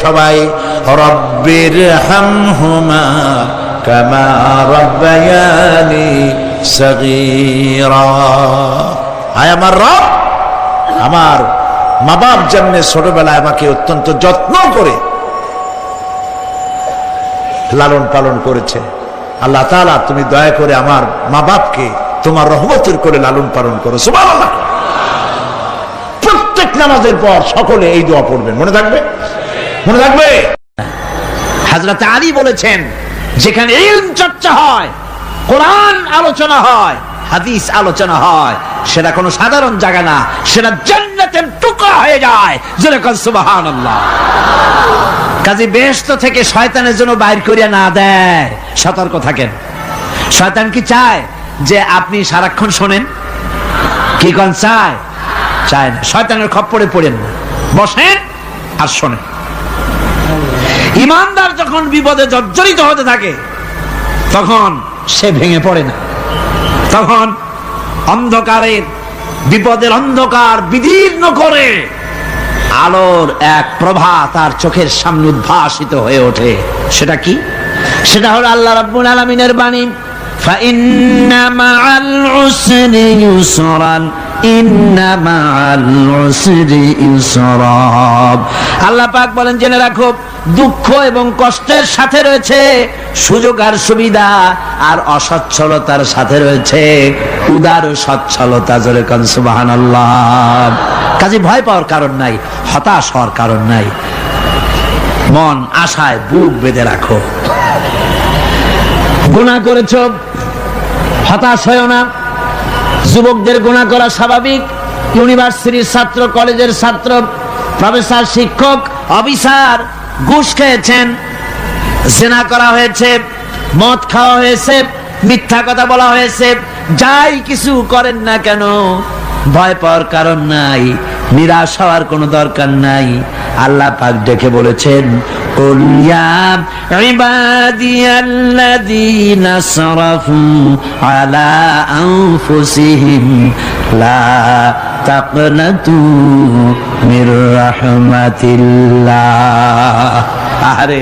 সবাই রব্বির হামহুমা কামা রাব্বায়ানি সগীরা। আয় আমার রব, আমার মা বাপ যেমনি ছোটবেলায় আমাকে অত্যন্ত যত্ন করে লালন পালন করেছে, আল্লাহ তাআলা তুমি দয়া করে আমার মা বাপকে তোমার রহমতের করে লালন পালন করো। সুবহানাল্লাহ। প্রত্যেক নামাজের পর সকলে এই দোয়া পড়বেন, মনে থাকবে? মনে থাকবে? হযরত আলী বলেছেন, যেখানে ইলম চর্চা হয়, কোরআন আলোচনা হয়, হাদিস আলোচনা হয়, সেটা কোনো সাধারণ জায়গা না, সেটা জান্নাতের টুকরা হয়ে যায়। যেরকম সুবহানাল্লাহ। কাজী বেহেশত থেকে শয়তানের জন্য বাইর করিয়া না দেয়, সতর্ক থাকেন। শয়তান কি চায় যে আপনি সারাক্ষণ শোনেন? কি কোন চায়? চায় না। শয়তানের খপ্পরে পড়েন না, বসেন আর শোনেন। ইমানদার যখন বিপদে জর্জরিত হতে থাকে তখন সে ভেঙে পড়ে না, তখন অন্ধকারের বিপদের অন্ধকার বিদীর্ণ করে আলোর এক প্রভা তার চোখের সামনে উদ্ভাসিত হয়ে ওঠে। সেটা কি? সেটা হলো আল্লাহ রাব্বুল আলামিনের বাণী, ফাইন্না মাআল উসরি ইউসরান ইন্না মাআল উসরি ইউসরা। আল্লাহ পাক বলেন, জেনে রাখো, দুঃখ এবং কষ্টের সাথে রয়েছে সুযোগ আর সুবিধা, আর অসচ্ছলতার সাথে রয়েছে উদার সচ্ছলতা। জোরে কোন সুবহানাল্লাহ। কাজে ভয় পাওয়ার কারণ নাই, হতাশ হওয়ার কারণ নাই। মন আশায় বুক বেঁধে রাখো। গুনাহ করেছো, হতাশ হয়ো না। যুবকদের গুনাহ করা স্বাভাবিক। ইউনিভার্সিটির ছাত্র, কলেজের ছাত্র, প্রফেসর, শিক্ষক, অফিসার ঘুষ খেয়েছেন, জিনা করা হয়েছে, মদ খাওয়া হয়েছে, মিথ্যা কথা বলা হয়েছে, যাই কিছু করেন না কেন ভয় পাওয়ার কারণ নাই, নিরাশ হওয়ার কোনো দরকার নাই। আল্লাহ পাক ডেকে বলেছেন, কুল ইয়া ইবাদিয়াল্লাযীনা আসরাফু আলা আনফুসিহিম লা তাকনাতু মির রাহমাতিল্লাহ। আরে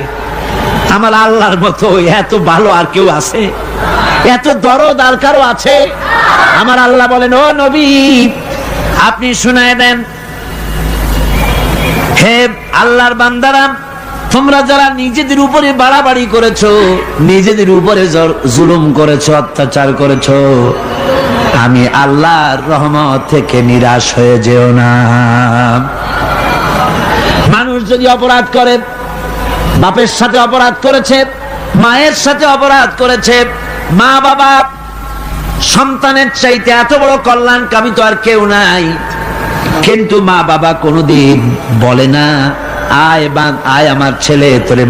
আমার আল্লাহর মতো এত ভালো আর কেউ আছে? এত দরদ আর কারো আছে? আমার আল্লাহ বলেন, ও নবী, আপনি শুনায় দেন, হে আল্লাহর বান্দারা, তোমরা যারা নিজেদের উপরে বাড়াবাড়ি করেছো, নিজেদের উপরে জুলুম করেছো, অত্যাচার করেছো, আমি আল্লাহর রহমত থেকে নিরাশ হয়ে যেও না। মানুষ যদি অপরাধ করে, বাপের সাথে অপরাধ করেছে, মায়ের সাথে অপরাধ করেছে, মা বাবা সন্তানের চাইতে এত বড় কল্যাণকামী তো আর কেউ নাই, কিন্তু মা বাবা কোনোদিন বলে না, আয় আমার ছেলে তোরে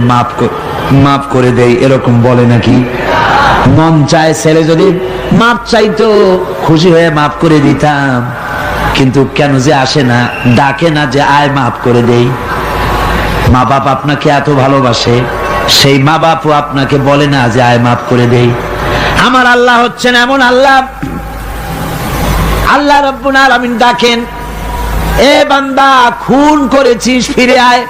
মাফ করে দেই, এরকম বলে নাকি? মন চায় ছেলে যদি মাফ চাইতো, খুশি হয়ে মাফ করে দিতাম, কিন্তু কেন যে আসে না, ডাকে না যে আয় মাফ করে দেই। মা বাপ আপনাকে এত ভালোবাসে, সেই মা বাপও আপনাকে বলে না যে আয় মাফ করে দেই। আমার আল্লাহ হচ্ছেন এমন আল্লাহ, আল্লাহ রাব্বুল আলামিন ডাকেন, এ বান্দা, খুন করেছিস ফিরে আয়,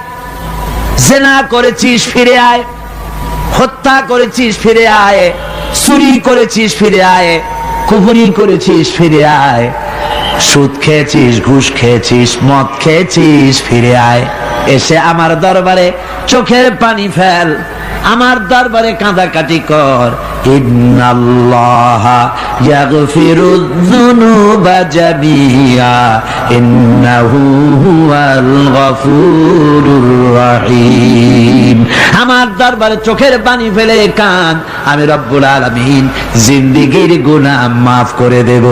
জিনা করেছিস ফিরে আয়, হত্যা করেছিস ফিরে আয়, চুরি করেছিস ফিরে আয়, কুফরি করেছিস ফিরে আয়, সুদ খেয়েছিস, ঘুষ খেয়েছিস, মদ খেয়েছিস ফিরে আয়, এসে আমার দরবারে চোখের পানি ফেল, আমার দরবারে কাঁদাকাটি কর। ইন্নাল্লাহা ইয়াগফিরুয যুনুবা জামিআ ইন্নাহু হুয়াল গফুরুর রহিম। আমার দরবারে চোখের পানি ফেলে কান, আমি রব্বুল আলামিন জিন্দেগীর গুনাহ মাফ করে দেব।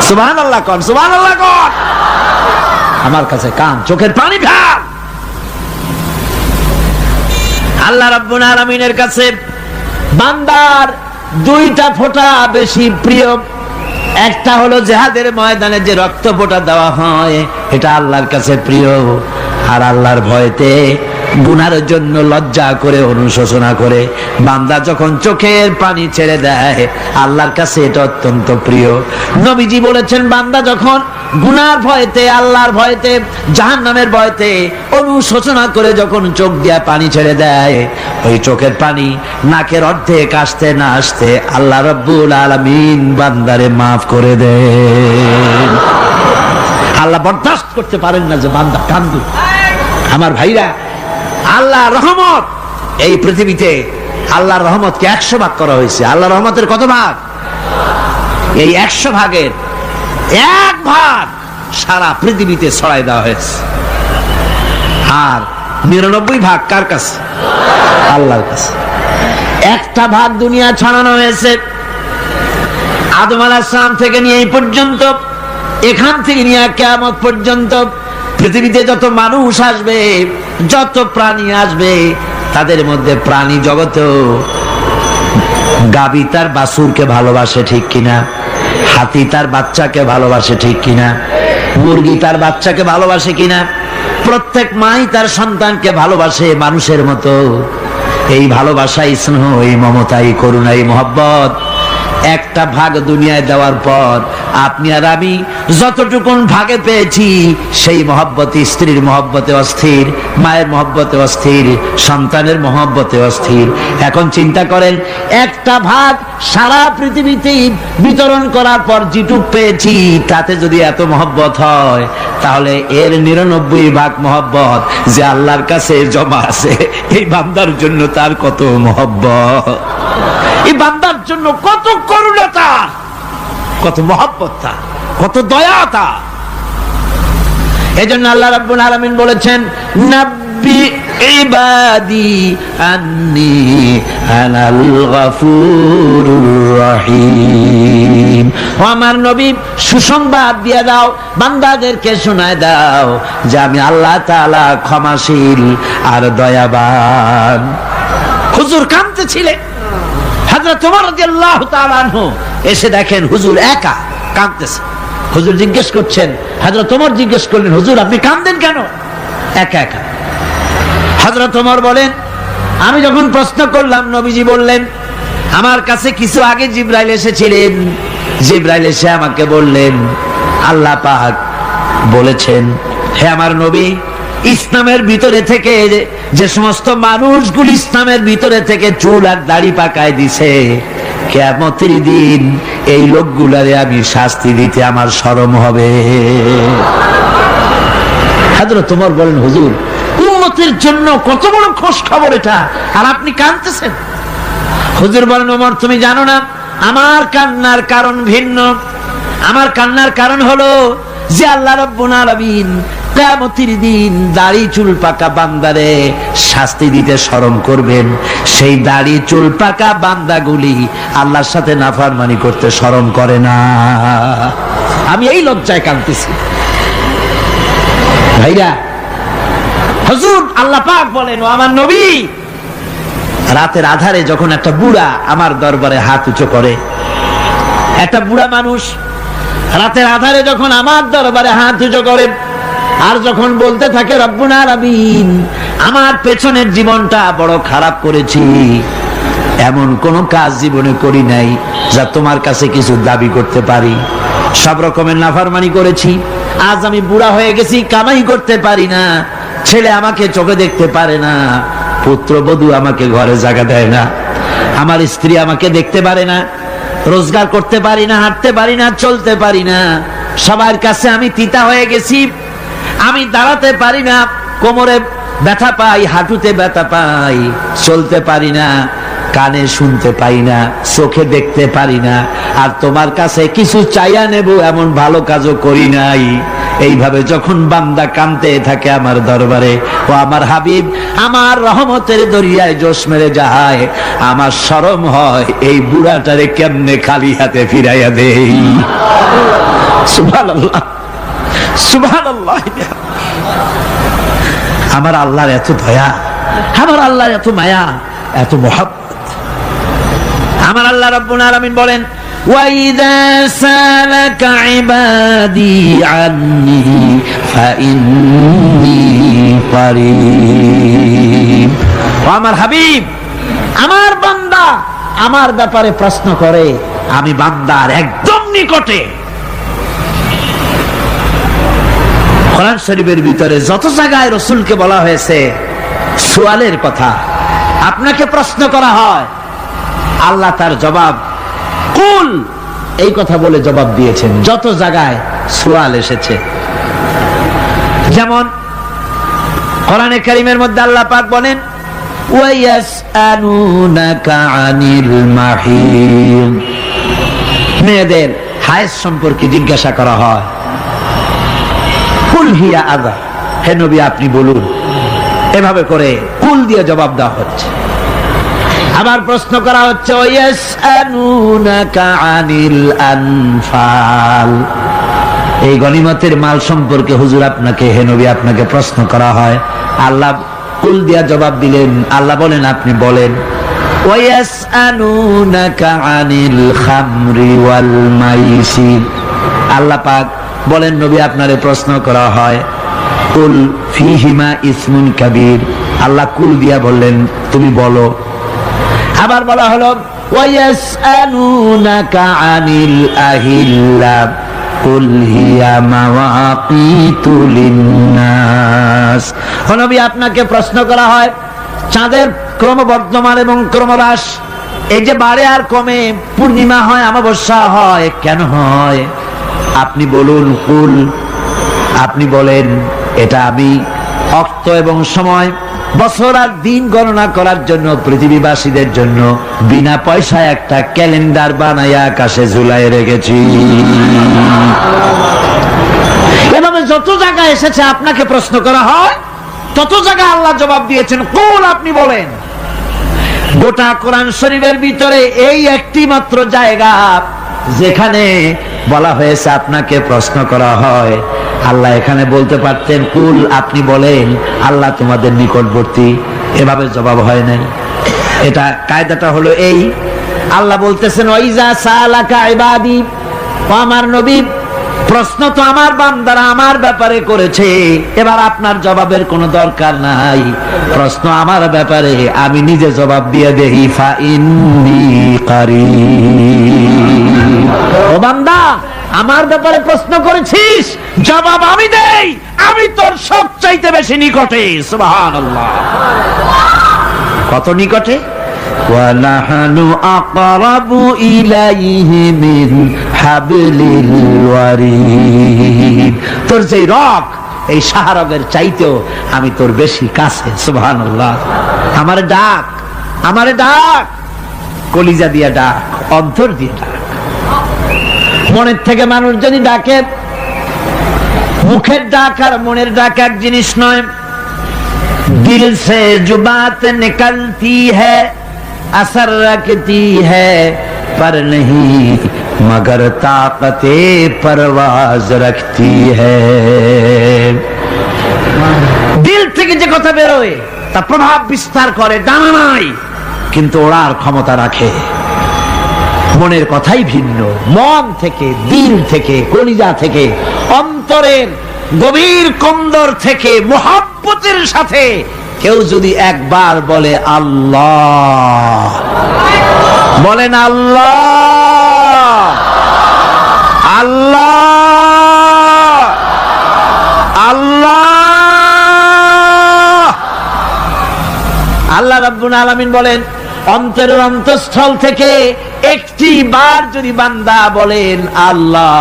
সুবহানাল্লাহ কোন, সুবহানাল্লাহ কোন। আমার কাছে কান, চোখের পানি ফেল। আল্লাহ রাব্বুল আলামিনের কাছে বান্দার দুইটা ফোঁটা বেশি প্রিয়। একটা হলো জিহাদের ময়দানে যে রক্ত ফোঁটা দেওয়া হয়, এটা আল্লাহর কাছে প্রিয়, আর আল্লাহর ভয়তে গুনার জন্য লজ্জা করে অনুশোচনা করে বান্দা যখন চোখের পানি ছেড়ে দেয়, আল্লাহর কাছে এটা অত্যন্ত প্রিয়। নবীজি বলেছেন, বান্দা যখন গুনার ভয়তে, আল্লাহর ভয়তে, জাহান্নামের ভয়তে অনুশোচনা করে যখন চোখ দিয়া পানি ছেড়ে দেয়, ওই চোখের পানি নাকের অর্ধেক আসতে না আসতে আল্লাহ রাব্বুল আলামিন বান্দারে মাফ করে দেন। আল্লাহ বরদাস্ত করতে পারেন না যে বান্দা কান্দুক। আমার ভাইরা, আল্লাহর রহমত এই পৃথিবীতে, আল্লাহর রহমতকে 100 ভাগ করা হয়েছে। আল্লাহর রহমতের কত ভাগ? এই 100 ভাগের 1 ভাগ সারা পৃথিবীতে ছড়াই দেওয়া হয়েছে। আর 99 ভাগ কার কাছে? আল্লাহর কাছে। 1টা ভাগ দুনিয়া ছড়ানো হয়েছে আদম আলাইহিস সালাম থেকে নিয়ে এই পর্যন্ত, এখান থেকে নিয়ে কিয়ামত পর্যন্ত পৃথিবীতে যত মানুষ আসবে, যত প্রাণী আসবে, তাদের মধ্যে প্রাণী জগতেও গাভী তার বাছুরকে ভালোবাসে ঠিক কিনা, হাতি তার বাচ্চাকে ভালোবাসে ঠিক কিনা, মুরগি তার বাচ্চাকে ভালোবাসে কিনা, প্রত্যেক মাই তার সন্তানকে ভালোবাসে মানুষের মতো। এই ভালোবাসা, এই স্নেহ, এই মমতা, এই করুণা, এই মহব্বত 1টা ভাগ দুনিয়ায় দেওয়ার পর আপনি আর আমি যতটুকুন ভাগে পেয়েছি, সেই মহব্বতে, স্ত্রীর মহব্বতে অস্থির, মায়ের মহব্বতে অস্থির, সন্তানের মহব্বতে অস্থির। এখন চিন্তা করেন, 1টা ভাগ সারা পৃথিবীতে বিতরণ করার পর যেটুক পেয়েছি, তাতে যদি এত মহব্বত হয়, তাহলে এর 99 ভাগ মহব্বত যে আল্লাহর কাছে জমা আছে, এই বান্দার জন্য তার কত মহব্বত, এই বান্দার জন্য কত করুণতা, কত মহব্বত, কত দয়াতা। এজন্য আল্লাহ রাব্বুল আলামিন বলেছেন, নাব্বি ইবাদি আন্নি আনাল গফুরুর রহিম। ও আমার নবী, সুসংবাদ দিয়ে দাও, বান্দাদেরকে শোনায় দাও যে আমি আল্লাহ তাআলা ক্ষমাশীল আর দয়াবান। হুজুর কাঁদতেছিলেন, হযরত ওমর রাদিয়াল্লাহু তাআলা আনহু এসে দেখেন হুজুর একা কাঁদতেছে। হুজুর জিজ্ঞেস করছেন, হযরত ওমর জিজ্ঞেস করলেন, হুজুর আপনি কাঁদেন কেন একা একা? হযরত ওমর বলেন, আমি যখন প্রশ্ন করলাম, নবীজি বললেন, আমার কাছে কিছু আগে জিবরাইল এসেছিলেন। জিবরাইল এসে আমাকে বললেন, আল্লাহ পাক বলেছেন, হে আমার নবী, ইসলামের ভিতরে থেকে যে সমস্ত মানুষগুলি ইসলামের ভিতরে থেকে চুল আর দাড়ি পাকায় দিছে, কিয়ামতের দিন এই লোকগুলারে আমি শাস্তি দিতে আমার শরম হবে। হযরত ওমর বলেন, হুজুর উম্মতের জন্য কত বড় খোশ খবর এটা, আর আপনি কাঁদতেছেন। হুজুর বলেন, ওমর তুমি জানো না, আমার কান্নার কারণ ভিন্ন। আমার কান্নার কারণ হলো যে আল্লাহ রাব্বুল আলামিন কিয়ামতের দিন দাড়ি চুল পাকা বান্দারে শাস্তি দিতে শরম করবেন। সেই দাড়ি চুল পাকা বান্দাগুলি আল্লাহর সাথে নাফরমানি করতে শরম করে না। আমি এই লজ্জায় কাঁদতেছি। ভাইরা, হুজুর আল্লাহ পাক বলেন, ও আমার নবী, রাতের আধারে যখন একটা বুড়া আমার দরবারে হাত উঁচু করে, একটা বুড়া মানুষ রাতের আধারে যখন আমার দরবারে হাত উঁচু করে, আর যখন বলতে থাকে, রব্বুল আলামিন, আমার পেছনের জীবনটা বড় খারাপ করেছি, এমন কোন কাজ জীবনে করি নাই যা তোমার কাছে কিছু দাবি করতে পারি, সব রকমের নাফরমানি করেছি, আজ আমি বুড়া হয়ে গেছি, কামাই করতে পারি না, ছেলে আমাকে চোখে দেখতে পারে না, পুত্রবধূ আমাকে ঘরে জায়গা দেয় না, আমার স্ত্রী আমাকে দেখতে পারে না, রোজগার করতে পারি না, হাঁটতে পারি না, চলতে পারি না, সবার কাছে আমি তিতা হয়ে গেছি, আমি দাঁড়াতে পারি না, কোমরে ব্যথা পাই, হাঁটুতে ব্যথা পাই, চলতে পারি না, কানে শুনতে পাই না, চোখে দেখতে পারি না, আর তোমার কাছে কিছু চাইয়া নেব এমন ভালো কাজও করি নাই। এইভাবে যখন বান্দা কাঁদতে থাকে আমার দরবারে, ও আমার হাবিব আমার রহমতের দরিয়ায় জোশ মেরে যায়, আমার শরম হয় এই বুড়াটারে কেমনে খালি হাতে ফিরাইয়া দেই। সুবহানাল্লাহ, সুবহানাল্লাহ। আমার আল্লাহর এত দয়া, আমার আল্লাহর এত মায়া, এত মহব্বত। আমার আল্লাহ রাব্বুল আলামিন বলেন, وَإِذَا سَأَلَكَ عِبَادِي عَنِّي فَإِنِّي قريب আমার হাবিব আমার বান্দা আমার ব্যাপারে প্রশ্ন করে আমি বান্দার একদম নিকটে। কোরআন শরীফের ভিতরে যত জায়গায় রাসূলকে বলা হয়েছে সুয়ালের কথা, আপনাকে প্রশ্ন করা হয়, আল্লাহ তার জবাব কুল এই কথা বলে জবাব দিয়েছেন। যত জায়গায় সুয়াল এসেছে, যেমন কোরআনে কারীমের মধ্যে আল্লাহ পাক বলেন ওয়ায়াসআলুনাকা আনিল মাহিদ, মেয়েদের হায়েজ সম্পর্কে জিজ্ঞাসা করা হয়, কুল হিয়া আযা, হে নবী আপনি বলুন। এভাবে করে কুল দিয়ে জবাব দেওয়া হচ্ছে। আবার প্রশ্ন করা হচ্ছে ওয়ায়াসআলুনাকা আনিল আনফাল, এই গনিমতের মাল সম্পর্কে হুজুর আপনাকে হে নবী আপনাকে প্রশ্ন করা হয়। আল্লাহ কুল দিয়া জবাব দিলেন, আল্লাহ বলেন আপনি বলেন। ওয়ায়াসআলুনাকা আনিল খামরি ওয়াল মাইসির, আল্লাহ পাক বলেন নবী আপনারে প্রশ্ন করা হয় কুল ফীহিমা ইসমুন কাবীর, আল্লাহ কুল দিয়া বললেন তুমি বলো। আবার বলা হলো ওয়ায়াসআলুনাকা আনিল আহিল্লা কুল হিয়া মাওয়াকিতু লিন্নাস, নবী আপনাকে প্রশ্ন করা হয় চাঁদের ক্রমবর্ধমান এবং ক্রমহ্রাস, এই যে বাড়ে আর কমে, পূর্ণিমা হয় অমাবস্যা হয়, কেন হয় আপনি বলুন কুল। আপনি বলেন এটা আমি অক্ত এবং সময় বছর আর দিন গণনা করার জন্য পৃথিবীবাসীদের জন্য বিনা পয়সায় একটা ক্যালেন্ডার বানাইয়া আকাশে ঝুলাই রেখেছি। এভাবে যত জায়গায় এসেছে আপনাকে প্রশ্ন করা হয়, তত জায়গায় আল্লাহ জবাব দিয়েছেন কুল আপনি বলেন। গোটা কোরআন শরীফের ভিতরে এই একটি মাত্র জায়গা যেখানে বলা হয়েছে আপনাকে প্রশ্ন করা হয়, আল্লাহ এখানে বলতে পারতেন কুল আপনি বলেন, আল্লাহ তোমাদের নিকটবর্তী, এভাবে জবাব হয় নাই। এটা কায়দাটা হলো এই, আল্লাহ বলতেছেন ওয়াইজা সালাকা ইবাদি, ও আমার নবী প্রশ্ন তো আমার বান্দারা আমার ব্যাপারে করেছে, এবার আপনার জবাবের কোনো দরকার নাই, প্রশ্ন আমার ব্যাপারে আমি নিজে জবাব দিয়ে দেই। ফা ইন্নী কারীব, ও বান্দা আমার ব্যাপারে প্রশ্ন করেছিস, জবাব আমি দেই, আমি তোর সবচাইতে বেশি নিকটে। সুবহানাল্লাহ, কত নিকটে? ওয়া নাহনু আকরাবু ইলাইহি মিন হাবলিল ওয়ারিদ, তোর যে রগ এই শাহরগের চাইতেও আমি তোর বেশি কাছে। সুবহানাল্লাহ, আমারে ডাক, আমারে ডাক, কলিজা দিয়া ডাক, অন্তর দিয়ে ডাক। মনের থেকে মানুষ যদি ডাকে, মুখের ডাক আর মনের ডাক এক জিনিস নয়। দিল সে जो बात निकलती है असर रखती है पर नहीं मगर ताकते परवाज रखती है, দিল থেকে যে কথা বেরোয় তা প্রভাব বিস্তার করে, ডানা নাই কিন্তু ওড়ার ক্ষমতা রাখে। মনের কথাই ভিন্ন, মন থেকে, দিল থেকে, কলিজা থেকে, অন্তরের গভীর কন্দর থেকে মুহাব্বতের সাথে কেউ যদি একবার বলে আল্লাহ, বলেন আল্লাহ, আল্লাহ, আল্লাহ, আল্লাহ রাব্বুল আলামিন বলেন অন্তরের অন্তঃস্থল থেকে একটি বার যদি বান্দা বলেন আল্লাহ,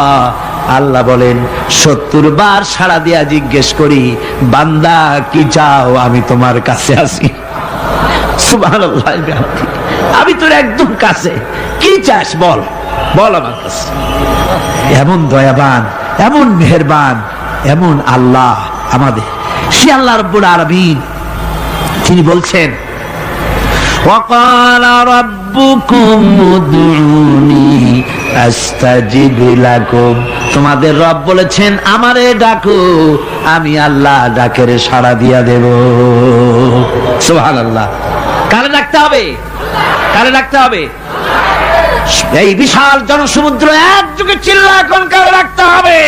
আল্লাহ বলেন 70 বার সাড়া দিয়া জিজ্ঞেস করি বান্দা কি চাও, আমি তোমার কাছে আছি। সুবহানাল্লাহ, আমি তোর একদম কাছে, কি চাস বল, বল আমার কাছে। এমন দয়াবান, এমন মেহেরবান, এমন আল্লাহ আমাদের, সে আল্লাহ রাব্বুল আলামিন তিনি বলছেন وقال ربكم ادعوني استجب لكم, তোমাদের রব বলেছেন আমারে ডাকো, আমি আল্লাহ ডাকের সাড়া দিয়া দেব। সুবহানাল্লাহ, কারে ডাকতে হবে? কারে ডাকতে হবে? এই বিশাল জনসমুদ্র একযোগে চিল্লা এখন কারে ডাকতে হবে?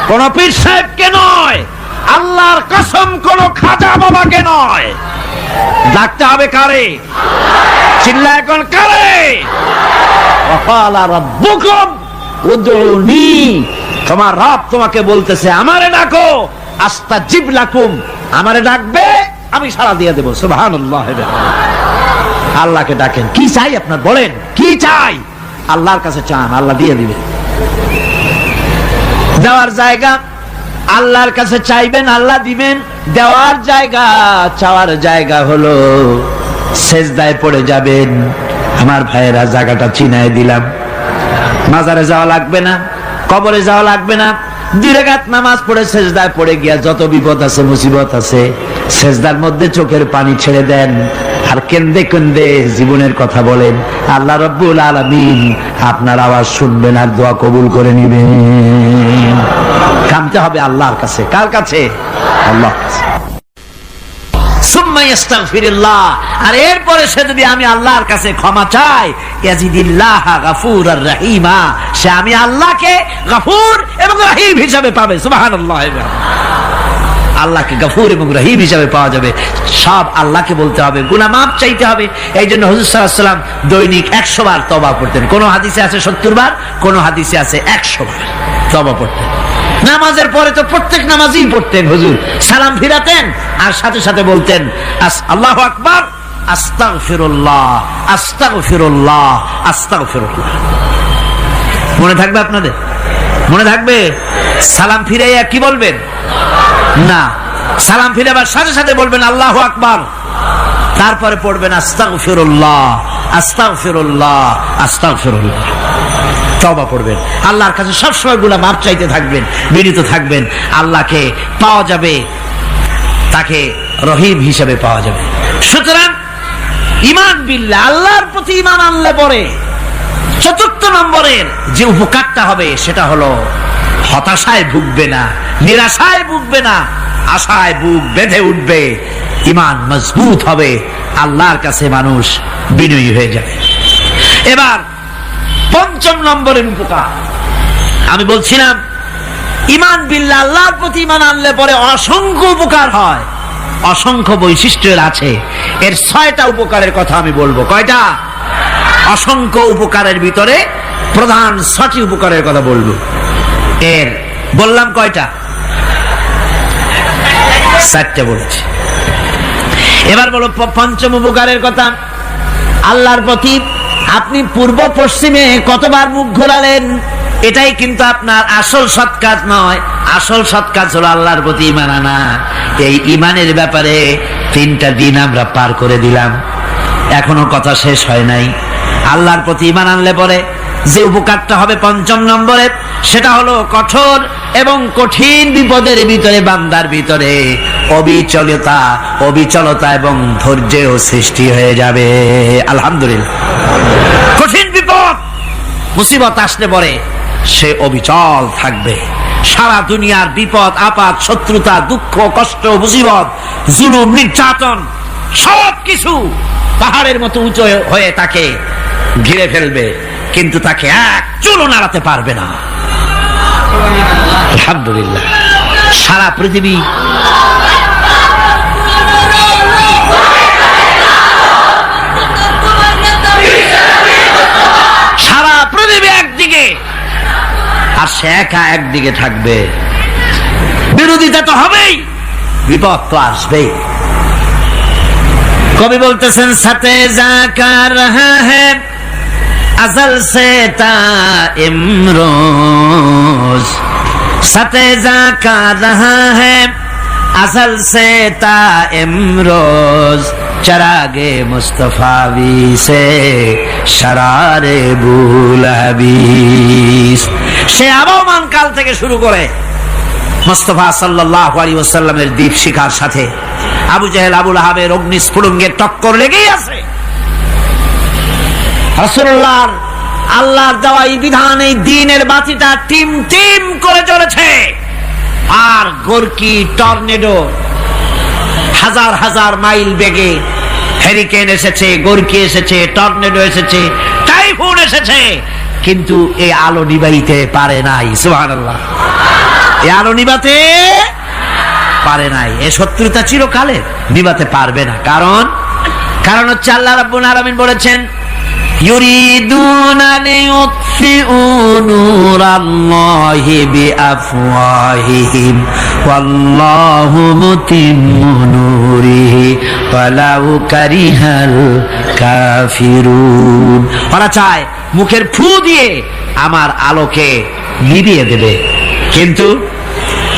কোন পীর সাহেবকে নয়, আল্লাহর কসম কোন খাজা বাবাকে নয়, ডাকতে হবে কারে? চিল্লা এখন কারে? ওয়াকালা রাব্বুকুম উদউনি, তোমার রব তোমাকে বলতেছে আমারে ডাকো, আস্তাজিব লাকুম, আমারে ডাকবে আমি সাড়া দিয়ে দেব। সুবহানাল্লাহ। আল্লাহকে ডাকেন, কি চাই আপনার বলেন, কি চাই? আল্লাহর কাছে চান, আল্লাহ দিয়ে দিবে। দেওয়ার জায়গা আল্লাহর কাছে চাইবেন, আল্লাহ দিবেন। দেওয়ার জায়গা, চাওয়ার জায়গা হলো সেজদায় পড়ে যাবেন। আমার ভাইয়েরা, জায়গাটা চিনায় দিলাম। মাজারে যাওয়া লাগবে না, কবরে যাওয়া লাগবে না। 2 রাকাত নামাজ পড়ে সেজদায় পড়ে গিয়া যত বিপদ আছে, মুসিবত আছে, সেজদার মধ্যে চোখের পানি ছেড়ে দেন আর কেন্দে কেন্দে জীবনের কথা বলেন। আল্লাহ রাব্বুল আলামিন আপনার আওয়াজ শুনবেন আর দোয়া কবুল করে নিবেন। কামতে হবে আল্লাহর কাছে। কার কাছে? আল্লাহর কাছে। সুম্মা ইস্তাগফিরুল্লাহ, আর এরপরে সে যদি আমি আল্লাহর কাছে ক্ষমা চাই, ইয়াজিদিল্লাহ গফুরার রহিমা, সে আমি আল্লাহকে গফুর এবং রহিম হিসাবে পাবে। সুবহানাল্লাহ। আল্লাহকে গফুর এবং রহিম হিসাবে পাওয়া যাবে। সব আল্লাহকে বলতে হবে, গুনাহ মাফ চাইতে হবে। এই জন্য হুজুর সাল্লাল্লাহু আলাইহি ওয়াসাল্লাম দৈনিক 100 বার তওবা করতেন। কোন হাদিসে আছে 70 বার, কোন হাদিসে আছে 100 বার তওবা করতেন। নামাজের পরে তো প্রত্যেক নামাজই পড়তেন হুজুর, সালাম ফিরাতেন আর সাথে সাথে বলতেন আল্লাহু আকবার, আস্তাগফিরুল্লাহ, আস্তাগফিরুল্লাহ, আস্তাগফিরুল্লাহ। মনে থাকবে আপনাদের? মনে থাকবে? সালাম ফিরাইয়া কি বলবেন? না, সালাম ফিরাবার সাথে সাথে বলবেন আল্লাহু আকবার, তারপরে পড়বেন আস্তাগফিরুল্লাহ, আস্তাগফিরুল্লাহ, আস্তাগফিরুল্লাহ। তওবা করবেন, আল্লাহর কাছে সবসময় গুনাহ মাফ চাইতে থাকবেন, বিনীত থাকবেন। আল্লাহকে পাওয়া যাবে, তাকে রহিম হিসেবে পাওয়া যাবে। সুতরাং ঈমান বিল্লাহ, আল্লাহর প্রতি ঈমান আনলে পরে 4 নম্বরের যে উপকারটা হবে সেটা হলো হতাশায় ভুগবে না, নিরাশায় ভুগবে না, আশায় বুক বেঁধে উঠবে, ঈমান মজবুত হবে, আল্লাহর কাছে মানুষ বিনয়ী হয়ে যাবে। এবার 5 নম্বরের উপকার আমি বলছিলাম, ঈমান বিল্লাহ, আল্লাহর প্রতি ঈমান আনলে পরে অসংখ্য উপকার হয়, অসংখ্য বৈশিষ্ট্য আছে। এর 6টা উপকারের কথা আমি বলবো। কয়টা? অসংখ্য উপকারের ভিতরে প্রধান 6টি উপকারের কথা বলবো। এর বললাম কয়টা? 4টে বলেছি। এবার বলো 5ম উপকারের কথা। আল্লাহর প্রতি আপনি পূর্ব পশ্চিমে কতবার মুখ ঘোরালেন, এটাই কিন্তু আপনার আসল সৎ কাজ নয়। আসল সৎ কাজ হলো আল্লাহর প্রতি ঈমান আনা। এই ঈমানের ব্যাপারে 3টা দিন আমরা পার করে দিলাম, এখনো কথা শেষ হয় নাই। আল্লাহর প্রতি ঈমান আনলে পরে যে উপকারটা হবে 5ম নম্বরে, সেটা হলো কঠোর এবং কঠিন বিপদের ভিতরে বান্দার ভিতরে অবিচলতা এবং ধৈর্যের সৃষ্টি হয়ে যাবে। আলহামদুলিল্লাহ। কঠিন বিপদ মুসিবত আসলে পরে সে অবিচল থাকবে। সারা দুনিয়ার বিপদ আপদ, শত্রুতা, দুঃখ, কষ্ট, মুসিবত, জুলুম, নির্যাতন সবকিছু পাহাড়ের মতো উঁচু হয়ে তাকে ঘিরে ফেলবে, কিন্তু তাকে এক চুলও নাড়াতে পারবে না। আলহামদুলিল্লাহ। সারা পৃথিবী একদিকে আর সে একা একদিকে থাকবে। বিরোধিতা তো হবেই, বিপদ তো আসবেই। কবি বলতেছেন, সাথে জাকা রহা হ্যায় अज़ल से ता इमरोज, सतेजा का रहा है अज़ल से ता इमरोज, चरागे मुस्तफावी से शरारे बुलहबीस। সে আবহমান কাল থেকে শুরু করে মুস্তাফা সাল্লাল্লাহু আলাইহি ওয়াসাল্লামের দীপ শিখার সাথে আবু জাহেল, আবু লাহাবের অগ্নিস্ফুলিঙ্গের টক্কর লেগেই আছে। রাসূলুল্লাহর আল্লাহর দেওয়া এই বিধান, এই দ্বীনের বাতিটা টিম টিম করে চলেছে। আর গোরকি টর্নেডো হাজার হাজার মাইল বেগে, হেরিকেন এসেছে, গোরকি এসেছে, টর্নেডো এসেছে, টাইফুন এসেছে, কিন্তু এই আলো নিবাইতে পারে নাই। সুবহানাল্লাহ। এই আলো নিবাতে পারে নাই। এ শত্রুতা চিরকালের, নিভাতে পারবে না। কারণ হচ্ছে আল্লাহ রাব্বুল আলামিন বলেছেন, ইউরিদুনা লিইউতফিউ নূরাল্লাহি বিআফওয়াহিহিম ওয়াল্লাহু মুতিম্মু নূরিহি ওয়ালাউ কারিহাল কাফিরুন। ওরা চায় মুখের ফু দিয়ে আমার আলোকে নিভিয়ে দেবে, কিন্তু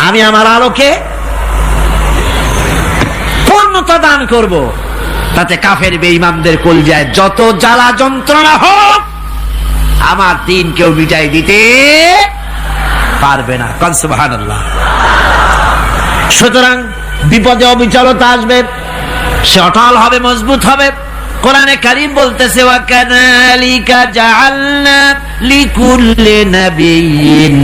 আমি আমার আলোকে পূর্ণতা দান করব। তাতে কাফের বেঈমানদের কলিজায় যত জ্বালা যন্ত্রণা হোক, আমার দিন কেউ মিটাই দিতে পারবে না। কোন সুবহানাল্লাহ। সুতরাং বিপদে অবিচলতা আসবে, সে অটল হবে, মজবুত হবে। কোরআনে কারীম বলতেছে, ওয়া কাযালিকা জাআলনা লিকুল্লি নাবিয়্যিন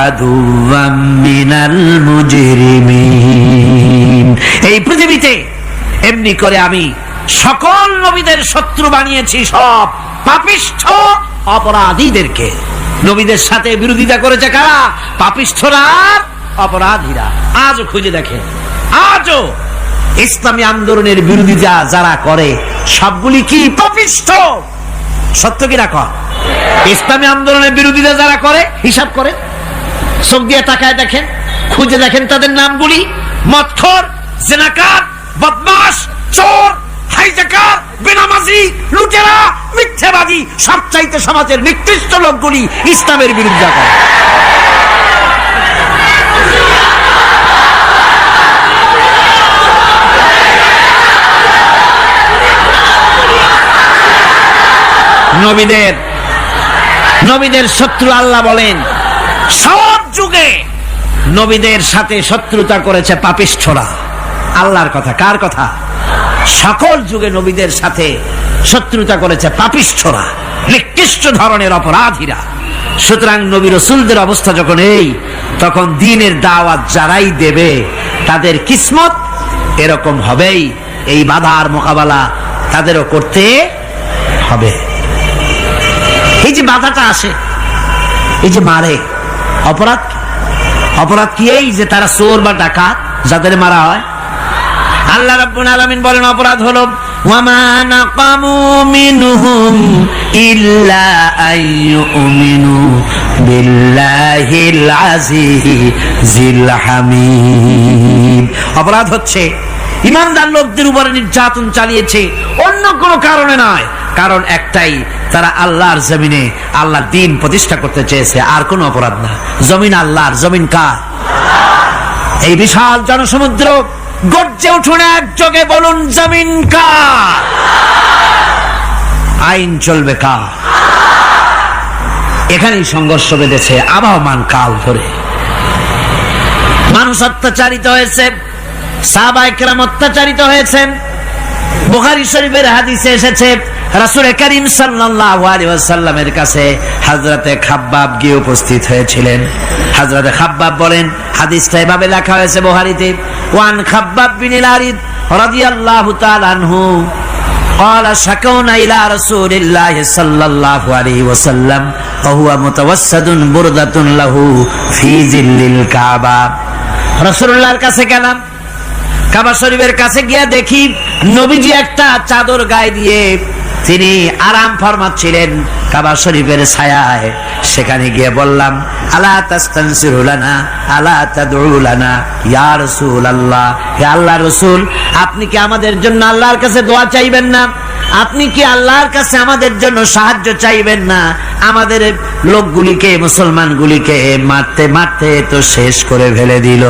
আদুওয়াম মিনাল মুজরিমিন। এই পৃথিবীতে এমনি করে আমি সকল নবীদের শত্রু বানিয়েছি, সব পাপিষ্ঠ অপরাধীদেরকে। নবীদের সাথে বিরোধিতা করেছে কারা? পাপিষ্ঠরা, অপরাধীরা। আজও খুঁজে দেখেন, আজও ইসলামী আন্দোলনের বিরোধিতা যারা করে সবগুলি কি পাপিষ্ঠ? সত্য কি না কর? ইসলামী আন্দোলনের বিরোধিতা যারা করে হিসাব করে, চোখ দিয়ে তাকায় দেখেন, খুঁজে দেখেন তাদের নামগুলি। মদখোর, জিনাকার, বদমাশ, চোর, হাইজাকার, বেনামাজি, লুটেরা, মিথ্যাবাদী, সবচাইতে সমাজের নিকৃষ্ট লোকগুলি ইসলামের বিরুদ্ধে করে। নবীদের শত্রু আল্লাহ বলেন, সব যুগে নবীদের সাথে শত্রুতা করেছে পাপিষ্ঠরা। আল্লাহর কথা। কার কথা? সকল যুগে নবীদের সাথে শত্রুতা করেছে পাপিষ্ঠরা, নিকৃষ্ট ধরনের অপরাধীরা। সুতরাং নবী রাসূলদের অবস্থা যখন এই, তখন দ্বীনের দাওয়াত যারাই দেবে তাদের কিসমত এরকম হবেই। এই বাধার মোকাবেলা তাদেরও করতে হবে। এই যে বাধাটা আসে, এই যে মারে, অপরাধ কি? এই যে তারা চোর বা ডাকাত, যাদের মারা হয়। আল্লাহ রাব্বুল আলামিন বলেন, অপরাধ হলো ওয়ামা নাকামু মিনহুম ইল্লা আইয়ুমিনু বিল্লাহিল আজিজিল হামিদ। অপরাধ হচ্ছে ঈমানদার লোকদের উপরে নির্যাতন চালিয়েছে, অন্য কোনো কারণে নয়। কারণ একটাই, তারা আল্লাহর জমিনে আল্লাহর দ্বীন প্রতিষ্ঠা করতে চেয়েছে, আর কোনো অপরাধ না। জমিন আল্লাহর, জমিন কার? এই বিশাল জনসমুদ্র গর্জে উঠুন একযোগে, বলুন জমিন কার? আইন চলবে কার? এখানেই সংঘর্ষ বেঁধেছে আবহমান কাল ধরে। মানুষ অত্যাচারিত হয়েছে, সাহাবায়ে কেরাম অত্যাচারিত হয়েছেন। বুখারী শরীফের হাদিসে এসেছে, রাসূল করিম সাল্লাল্লাহু আলাইহি ওয়াসাল্লামের কাছে হযরতে খাব্বাব গিয়ে উপস্থিত হয়েছিলেন। হযরতে খাব্বাব বলেন, হাদিসটা এভাবে লেখা হয়েছে বুখারীতে, ওয়ান খাব্বাব বিন আল-আরিদ রাদিয়াল্লাহু তাআলা আনহু قال شكونا إلى رسول الله صلى الله عليه وسلم وهو متوسد بردة له في ظل الكعبة। রাসূলুল্লাহর কাছে গেলাম, কাবা শরীফের কাছে গিয়ে দেখি নবীজি একটা চাদর গায়ে দিয়ে তিনি আরাম ফরমাচ্ছিলেন কাবা শরীফের ছায়ায়। সেখানে গিয়ে বললাম, আলা তাস্তানসিরু লানা আলা তাদউ লানা ইয়া রাসূলুল্লাহ, হে আল্লাহর রাসূল, আপনি কি আমাদের জন্য আল্লাহর কাছে দোয়া চাইবেন না? আপনি কি আল্লাহর কাছে আমাদের জন্য সাহায্য চাইবেন না? আমাদের লোকগুলিকে, মুসলমানগুলিকে মারতে মারতে তো শেষ করে ফেলে দিল।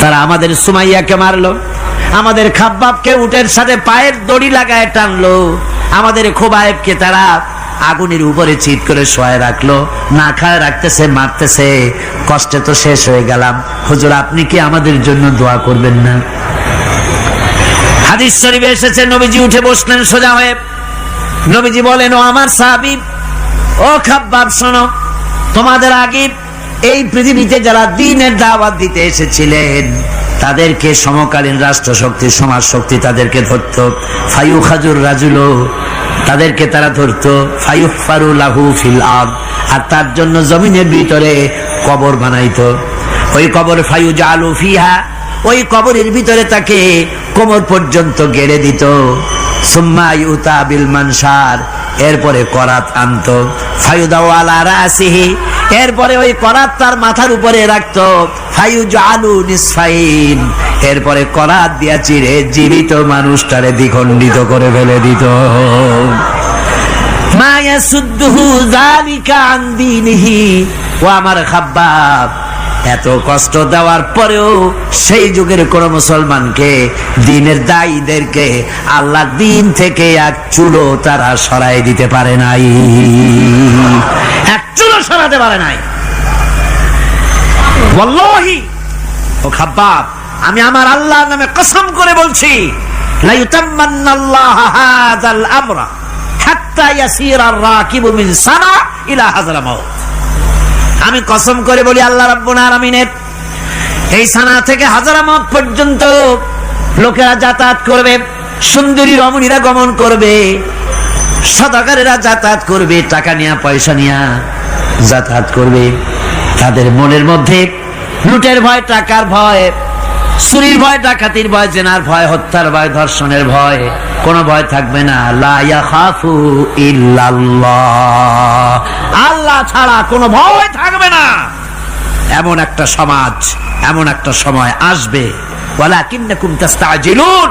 তারা আমাদের সুমাইয়াকে মারলো, আমাদের খাব্বাবকে উটের সাথে পায়ের দড়ি লাগায় টানলো, আমাদের খোবায়েবকে তারা আগুনের উপরে চিৎ করে শোয়ায় রাখলো, না খায় রাখতেছে, মারতেছে। কষ্টে তো শেষ হয়ে গেলাম। হুজুর, আপনি কি আমাদের জন্য দোয়া করবেন না? হাদিস শরীফে এসেছে, নবীজি উঠে বসলেন সোজা হয়ে। নবীজি বলেন, ও আমার সাহাবী, ও খাব্বাব, শোনো, তোমাদের আগে এই পৃথিবীতে যারা দ্বীনের দাওয়াত দিতে এসেছিলেন তাদেরকে সমকালীন রাষ্ট্র শক্তি, সমাজ শক্তি তাদেরকে ধরত। ফায়ুখাজুর রাজুলো, তাদেরকে তারা ধরত। ফায়ুহফারু লাহু ফিল আরদ, আর তার জন্য জমিনের ভিতরে কবর বানাইতো। ওই কবর ফায়ুজালু ফিহা ওই কবরের ভিতরে তাকে কোমর পর্যন্ত গেড়ে দিত। সুম্মা ইউতা বিল মানশার, এরপরে করাত আনতো, ফায়ুদাউ আলা রাসিহি, এরপরে ওই করাত তার মাথার উপরে রাখতো, ফায়ুজআলু নিসফাইন, এরপরে করাত দিয়া চিরে জীবিত মানুষটারে দ্বিখণ্ডিত করে ফেলে দিত। মা ইয়াসুদ্দুহু যালিকা আন দীনিহি। ও আমার খাব্বাব, এত কষ্ট দেওয়ার পরেও সেই যুগের কোন মুসলমানকে, দ্বীনের দায়ীদেরকে আল্লাহ দ্বীন থেকে এক চুলো তারা সরাই দিতে পারে নাই, এক চুলো সরাতে পারে নাই। ওয়াল্লাহি, ও খাব্বাব, আমি আমার আল্লাহর নামে কসম করে বলছি, লা ইউতাম্মান্নাল্লাহু হাযাল আমরা হাত্তা ইয়াসিরা আর-রাকিবু মিন সানা ইলা হাযরামাউত। আমি কসম করে বলি, আল্লাহ রাব্বুল আলামিনের এই সানা থেকে হাজারামাউত পর্যন্ত লোকেরা যাতায়াত করবে, সুন্দরী রমণীরা গমন করবে, সদাগরেরা যাতায়াত করবে, টাকা নিয়া পয়সা নিয়া যাতায়াত করবে। তাদের মনের মধ্যে লুটের ভয়, টাকার ভয়, চুরির ভয়, ডাকাতির ভয়, জেনার ভয়, হত্যার ভয়, ধর্ষণের ভয়, কোন ভয় থাকবে না। লা ইয়াখাফু ইল্লাল্লাহ, আল্লাহ ছাড়া কোনো ভয় থাকবে না। এমন একটা সমাজ, এমন একটা সময় আসবে। ওয়ালাকিন্নাকুম তাস্তাজিলুন,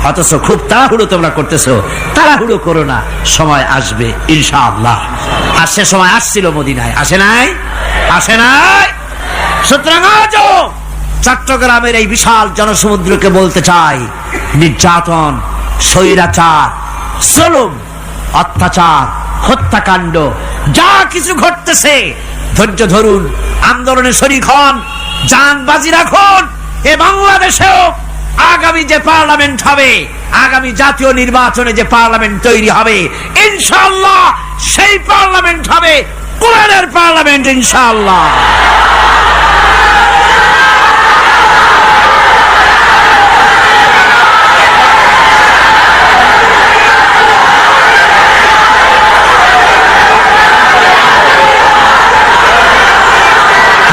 অথচ খুব তাড়াহুড়ো তোমরা করতেছো। তাড়াহুড়ো করো না, সময় আসবে ইনশাআল্লাহ। আর সে সময় আসছিল মদিনায়, আসে নাই? আসে নাই? সুতরাং আজও চট্টগ্রামের এই বিশাল জনসমুদ্রকে বলতে চাই, নির্যাতন, স্বৈরাচার, জুলুম, অত্যাচার, হত্যাকাণ্ড যা কিছু ঘটতেছে, ধৈর্য ধরুন, আন্দোলনে শরীক হন, জান বাজি রাখুন। এ বাংলাদেশেও আগামী যে পার্লামেন্ট হবে, আগামী জাতীয় নির্বাচনে যে পার্লামেন্ট তৈরি হবে, ইনশাআল্লাহ সেই পার্লামেন্ট হবে কোরআনের পার্লামেন্ট ইনশাআল্লাহ।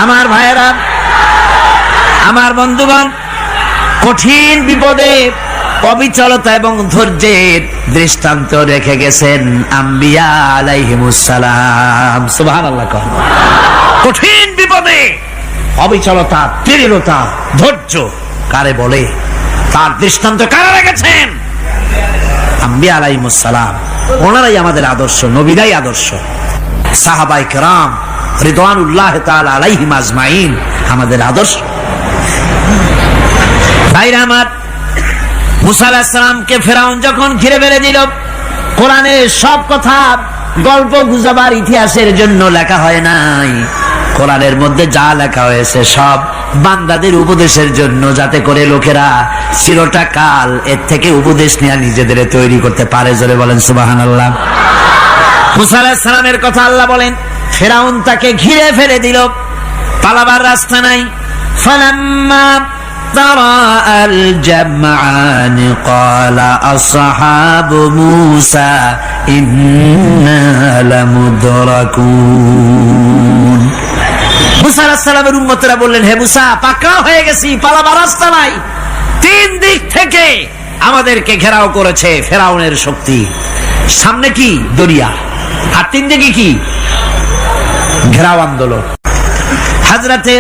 আমার ভাইয়েরা, আমার বন্ধুগণ, কঠিন বিপদে অবিচলতা এবং ধৈর্যের দৃষ্টান্ত রেখে গেছেন আম্বিয়া আলাইহিমুস সালাম। সুবহানাল্লাহ। কঠিন বিপদে অবিচলতা, দৃঢ়তা, ধৈর্য কারে বলে, তার দৃষ্টান্ত কারা রেখেছেন? আম্বিয়া আলাইহিমুস সালাম। ওনারাই আমাদের আদর্শ, নবীরাই আদর্শ। সাহাবায়ে কেরাম রিদওয়ানুল্লাহ তাআলা আলাইহিম আজমাইন আমাদের আদর্শ। ভাইরা আমার, মুসা আলাইহিস সালামকে ফেরাউন যখন ঘিরে ফেলে দিল, কোরআনের সব কথা গল্প গুজবার ইতিহাসের জন্য লেখা হয় নাই। কোরআনের মধ্যে যা লেখা হয়েছে সব বান্দাদের উপদেশের জন্য, যাতে করে লোকেরা চিরটা কাল এর থেকে উপদেশ নিয়ে নিজেদের তৈরি করতে পারে। জোরে বলেন সুবহানাল্লাহ। মুসা আলাইহিস সালামের কথা আল্লাহ বলেন, ফেরাউন তাকে ঘিরে ফেলে দিল, পালাবার রাস্তা নাই। ফালাম্মা তারাআল জামআন ক্বালা আসহাবু মূসা ইন্না লামুদরাকুন। মুসা আলাইহিস সালামের উম্মতরা বললেন, হে মুসা, পাকড়াও হয়ে গেছি, পালাবার রাস্তা নাই। তিন দিক থেকে আমাদেরকে ঘেরাও করেছে ফেরাউনের শক্তি। সামনে কি? দরিয়া, আর তিন দিকে কি? ঘেরাও আন্দোলন। হযরতে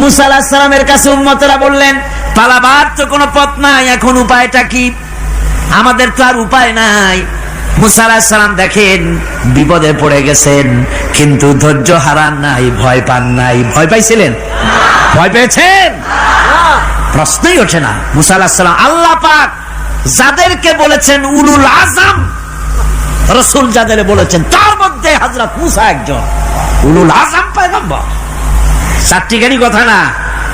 মুসা আলাইহিস সালামের কাছে উম্মতরা বললেন, পালাবার তো কোনো পথ নাই, এখন উপায়টা কি? আমাদের তো আর উপায় নাই। মুসা আলাইহিস সালাম দেখেন বিপদে পড়ে গেছেন, কিন্তু ধৈর্য হারান নাই, ভয় পান নাই। ভয় পাইছিলেন? ভয় পেয়েছেন? প্রশ্নই ওঠে না। মুসা আলাইহিস সালাম, আল্লাহ পাক যাদেরকে বলেছেন উলুল আযম রাসূল, যাদের বলেছেন তার মধ্যে হযরত মুসা একজন উলুল আযম পয়গম্বর। চারটিখানি কথা না,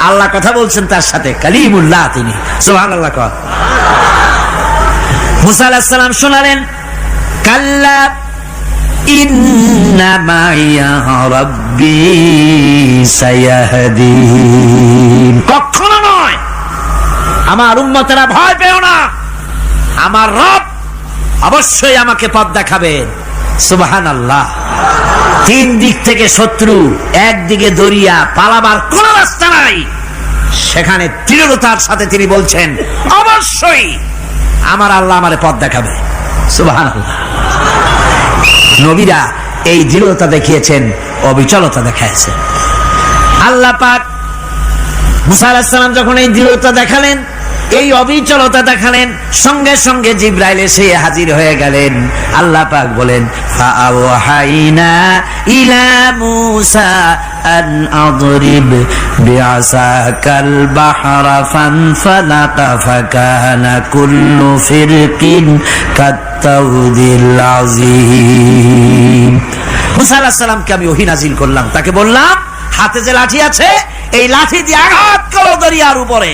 আল্লাহ কথা বলছেন তার সাথে, কালিমুল্লাহ তিনি। সুবহানাল্লাহ। মুসা আলাইহিস সালাম শোনালেন, কাল্লা ইন্না মাইয়া রাব্বি সায়াহদিন। কখনো নয়, আমার উম্মতেরা ভয় পেও না, আমার রব অবশ্যই আমাকে পথ দেখাবেন। সুবহানাল্লাহ। তিন দিক থেকে শত্রু, একদিকে দরিয়া, পালাবার কোন রাস্তা নাই। সেখানে দৃঢ়তার সাথে তিনি বলছেন, অবশ্যই আমার আল্লাহ আমারে পথ দেখাবে। সুবহানাল্লাহ। নবীরা এই দৃঢ়তা দেখিয়েছেন, অবিচলতা দেখাইছেন। আল্লাহ পাক মুসা আলাইহিস সালাম যখন এই দৃঢ়তা দেখালেন, এই অবিচলতা দেখালেন, সঙ্গে সঙ্গে জিবরাইল এসে হাজির হয়ে গেলেন। আল্লাহ পাক বলেন, ফাআওহাইনা ইলা মূসা আন আদরিব বিআসাকাল বাহরা ফানফালাকা ফাকানা কুল্লু ফিরকিন কাত্তাউদিল আযীম। মূসা আলাইহিস সালামকে আমি ওহী নাজিল করলাম, তাকে বললাম হাতে যে লাঠি আছে এই লাঠি দিয়ে আঘাত করো দরিয়ার উপরে।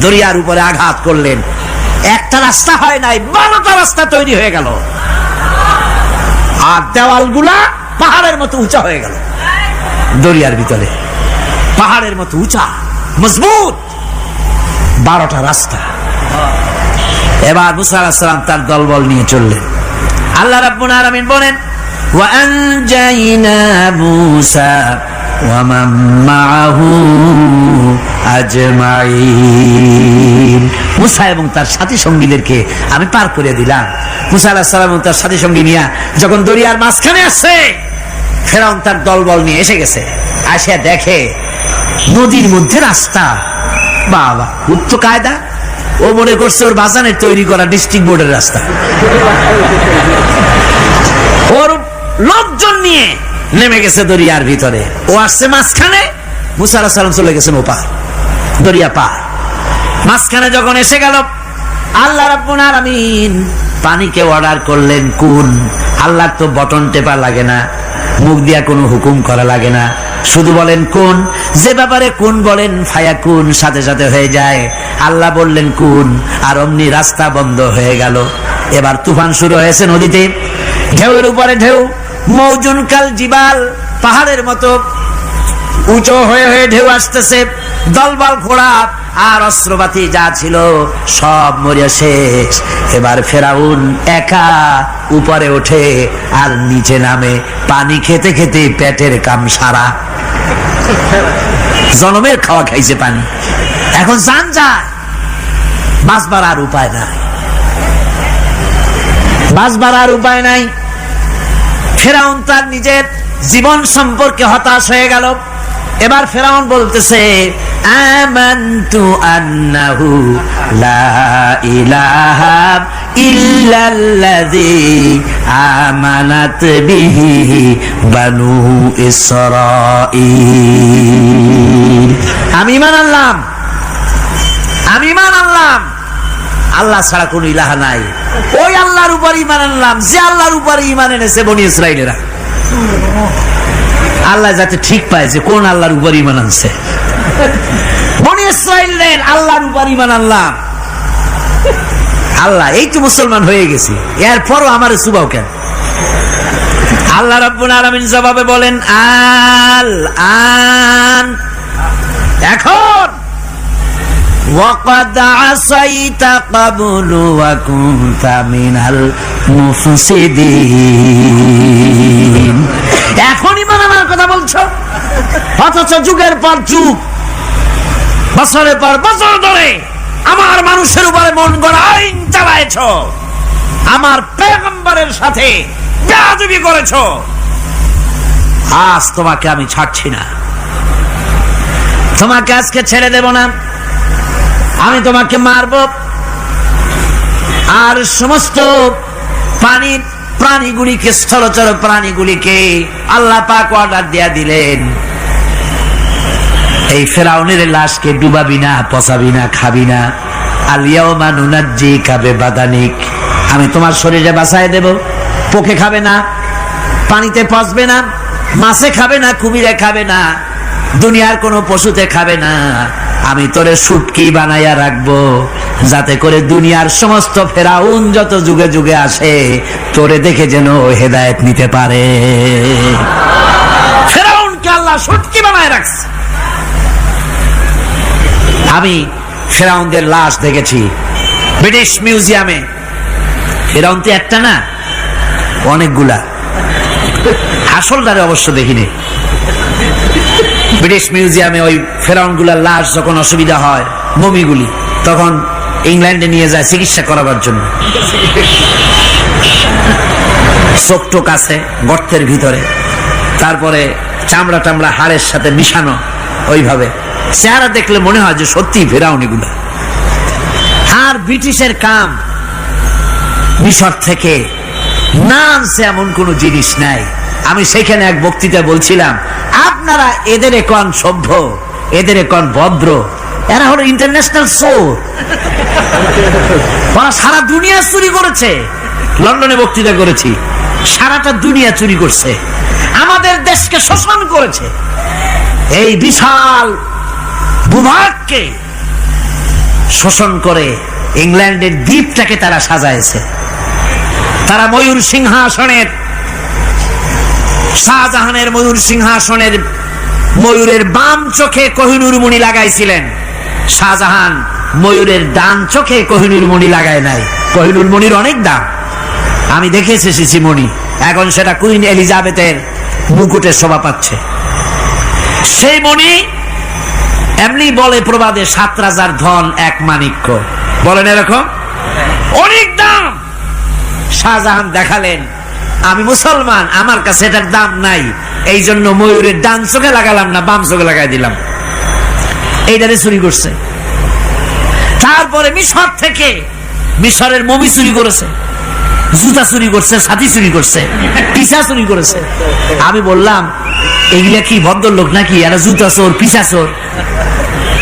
দরিয়ার উপরে আঘাত করলেন, একটা রাস্তা হয় নাই, 12টা রাস্তা তৈরি হয়ে গেল। আর দেওয়ালগুলা পাহাড়ের মতো উঁচা হয়ে গেল। দরিয়ার ভিতরে পাহাড়ের মতো উঁচা মজবুত 12টা রাস্তা। এবার মুসা আলাইহিস সালাম তার দলবল নিয়ে চললেন। আল্লাহ রাব্বুল আলামিন বলেন, ওয়া আনজাইনা মূসা ওয়া মান মাআহু আজমাইন। মুসা এবং তার সাথী সঙ্গীদেরকে আমি পার করে দিলাম। মুসা আলাইহিস সালাম এবং তার সাথী সঙ্গী নিয়ে যখন দরিয়ার মাঝখানে আসছে, ফেরাউন তার দলবল নিয়ে এসে গেছে। আসে দেখে নদীর মধ্যে রাস্তা। বাবা, উচ্চ কায়দা। ও মনে করছে ওর বাজানের তৈরি করা ডিস্ট্রিক্ট বোর্ডের রাস্তা। ওর লোকজন নিয়ে নেমে গেছে দরিয়ার ভিতরে। ও আসছে মাঝখানে, মুসা আলাইহিস সালাম চলে গেছেন ওপার, দরিয়া পার। মাঝখানে যখন এসে গেল, আল্লাহ রাব্বুল আলামিন পানিকে অর্ডার করলেন কুন। আল্লাহর তো বটন টেপা লাগে না, মুখ দিয়া কোনো হুকুম করা লাগে না, শুধু বলেন কুন। যে ব্যাপারে কুন বলেন ফায়াকুন, সাথে সাথে হয়ে যায়। আল্লাহ বললেন কুন, আর অমনি রাস্তা বন্ধ হয়ে গেল। এবার তুফান শুরু হয়েছে নদীতে, ঢেউয়ের উপরে ঢেউ, মৌজুন কাল জিবাল, পাহাড়ের মতো উঁচু হয়ে হয়ে ঢেউ আসতেছে। দলবল ঘোড়া আর অস্ত্রপাতি যা ছিল সব মরিয়া শেষ। এবার ফেরাউন একা উপরে ওঠে আর নিচে নামে, পানি খেতে খেতে পেটের কাম সারা। জনমের খাওয়া খাইছে পানি, এখন জান যায়, বাঁচবার আর উপায় নাই, বাঁচবার আর উপায় নাই। ফেরাউন তার নিজের জীবন সম্পর্কে হতাশ হয়ে গেল। এবার ফেরাউন বলতেছে, আমানতু আন্নাহু লা ইলাহা ইল্লাল্লাযী আমানাত বিহি বানু ইসরাঈল। আমি ঈমান আনলাম, আমি ঈমান আনলাম আল্লাহ ছাড়া কোন ইলাহা নাই। ওই আল্লাহর উপর ঈমান আনলাম যে আল্লাহর উপর ঈমান এনেছে বনি ইসরাঈলেরা। আল্লাহ যাতে ঠিক পায় যে কোন আল্লাহর উপর ঈমান আনছে। বনি ইসরাঈলের আল্লাহর উপর ঈমান আনলাম। আল্লাহ, এই তো মুসলমান হয়ে গেছি, এরপরও আমারে সুবাও কেন? আল্লাহ রাব্বুল আলামিন জবাবে বলেন, আল আন, এখন ওয়াকাদ আসাইতা ক্বাবলু ওয়া কুনতা মিনাল মুফসিদিন। এখন ঈমান আনার কথা বলছো, অথচ যুগের পর যুগ, বছরের পর বছর ধরে আমার মানুষের উপরে মন গড়া আইন চালাইছো, আমার পয়গম্বরের সাথে বেয়াদবি করেছো। আজ তোমাকে আমি ছাড়ছি না, তোমাকে আজকে ছেড়ে দেব না, আমি তোমাকে মারব। আর সমস্ত পানির প্রাণীগুলিকে, স্থলচর প্রাণীগুলিকে আল্লাহ পাক অর্ডার দিয়া দিলেন, এই ফেরাউনের লাশকে ডুবাবি না, পচাবি না, খাবি না। আল ইয়াউমা নুনাজ্জিকা বিবাদানিক, আমি তোমার শরীরে বাঁচায় দেব। পোকে খাবে না, পানিতে পচবে না, মাছে খাবে না, কুমিরে খাবে না, দুনিয়ার কোনো পশুতে খাবে না। আমি তোরে শুটকি বানাইয়া রাখবো, যাতে করে দুনিয়ার সমস্ত ফেরাউন যত যুগে যুগে আসে তোরে দেখে যেন হেদায়েত নিতে পারে। ফেরাউনকে আল্লাহ শুটকি বানায় রাখছে। আমি ফেরাউনদের লাশ দেখেছি ব্রিটিশ মিউজিয়ামে। ফেরাউন তো একটা না, অনেকগুলা। আসলটারে অবশ্য দেখিনি। ব্রিটিশ মিউজিয়ামে ওই ফেরাউনগুলার লাশ যখন অসুবিধা হয়, মমিগুলি, তখন ইংল্যান্ডে নিয়ে যায় চিকিৎসা করাবার জন্য। চোখ টোক আছে গর্তের ভিতরে, তারপরে চামড়া টামড়া হাড়ের সাথে মিশানো, ওইভাবে চেহারা দেখলে মনে হয় যে সত্যি ফেরাউন এগুলা। আর ব্রিটিশের কাম মিশর থেকে না আনছে এমন কোন জিনিস নাই। আমি সেখানে এক বক্তৃতা বলছিলাম, আপনারা এদের এখন সভ্য, এদের এখন ভদ্র, এরা হলো ইন্টারন্যাশনাল চোর, সারা দুনিয়া চুরি করেছে। লন্ডনে বক্তৃতা করেছি, সারাটা দুনিয়া চুরি করছে, আমাদের দেশকে শোষণ করেছে। এই বিশাল ভূভাগকে শোষণ করে ইংল্যান্ডের দ্বীপটাকে তারা সাজাইছে। তারা ময়ূর সিংহাসনের, শাহজাহানের ময়ূর সিংহাসনের ময়ূরের বাম চোখে কোহিনূর মণি লাগাইছিলেন, শাহজাহান ময়ূরের ডান চোখে কোহিনূর মণি লাগায় নাই। কোহিনূর মণির অনেক দাম, আমি দেখে এসেছি মণি, এখন সেটা কুইন এলিজাবেথের মুকুটের শোভা পাচ্ছে। সেই মণি এমনি বলে প্রবাদে 7 রাজার ধন 1 মাণিক্য, বলেন এরকম, অনেক দাম। শাহজাহান দেখালেন, আমি মুসলমান, আমার কাছে এটার দাম নাই, এই জন্য ময়ূরের ডান চোখে লাগালাম না, বাম চোখে লাগাই দিলাম। এইটারে চুরি করছে। তারপরে মিশর থেকে, মিশরের মমি চুরি করেছে, জুতা চুরি করছে, ছাতি চুরি করছে, পিসা চুরি করেছে। আমি বললাম এগুলা কি ভদ্রলোক নাকি? এরা জুতা চোর, পিসা চোর,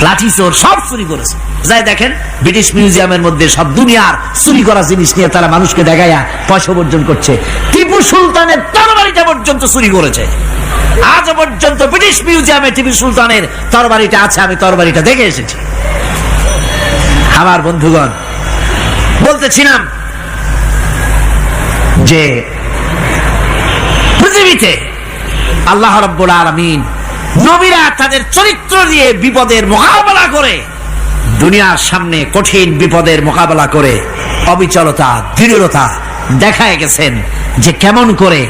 লাঠি চোর, সব চুরি করেছে। যাই দেখেন ব্রিটিশ মিউজিয়ামের মধ্যে সব দুনিয়ার চুরি করা জিনিস নিয়ে তারা মানুষকে দেখাইয়া পয়সা উপার্জন করছে। টিপু সুলতানের তরবারিটা পর্যন্ত চুরি করেছে। আজ পর্যন্ত ব্রিটিশ মিউজিয়ামে টিপু সুলতানের তরবারিটা আছে, আমি তরবারিটা দেখে এসেছি। আমার বন্ধুগণ, বলতেছিলাম যে পৃথিবীতে আল্লাহ রাব্বুল আলামিন নবীরা তাদের চরিত্র দিয়ে বিপদের মোকাবেলা করে, দুনিয়ার সামনে কঠিন বিপদের মোকাবেলা করে অবিচলতা, দৃঢ়তা দেখায় গেছেন যে কেমন করে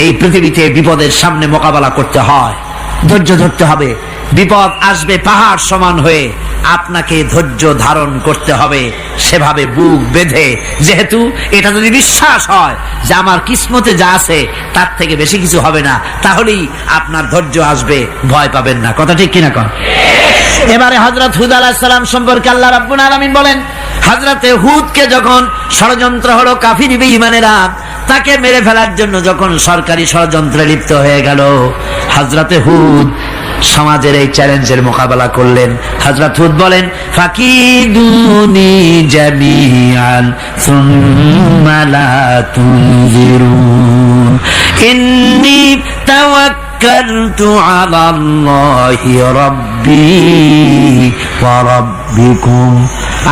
এই পৃথিবীতে বিপদের সামনে মোকাবেলা করতে হয়। ধৈর্য ধরতে হবে, বিপদ আসবে পাহাড় সমান হয়ে, আপনাকে ধৈর্য ধারণ করতে হবে সেভাবে বুক বেঁধে। যেহেতু এটা যদি বিশ্বাস হয় যে আমার কিসমতে যা আছে তার থেকে বেশি কিছু হবে না, তাহলেই আপনার ধৈর্য আসবে, ভয় পাবেন না। কথা ঠিক কিনা কন? এবারে হযরত হুদ আলাইহিস সালাম সম্পর্কে আল্লাহ রাব্বুল আলামিন বলেন, হযরতে হুদকে যখন ষড়যন্ত্র হলো, কাফির বেঈমানেরা তাকে মেরে ফেলার জন্য যখন সরকারি ষড়যন্ত্রে লিপ্ত হয়ে গেল, হযরতে হুদ সমাজের এই চ্যালেঞ্জের মোকাবেলা করলেন। হযরত হুদ বলেন, ফাকিদুনি জামিআন সুম্মা লা তুনজিরুন ইন্নী তাওয়াক্কালতু আলাল্লাহি রাব্বি ওয়া রাব্বিকুম।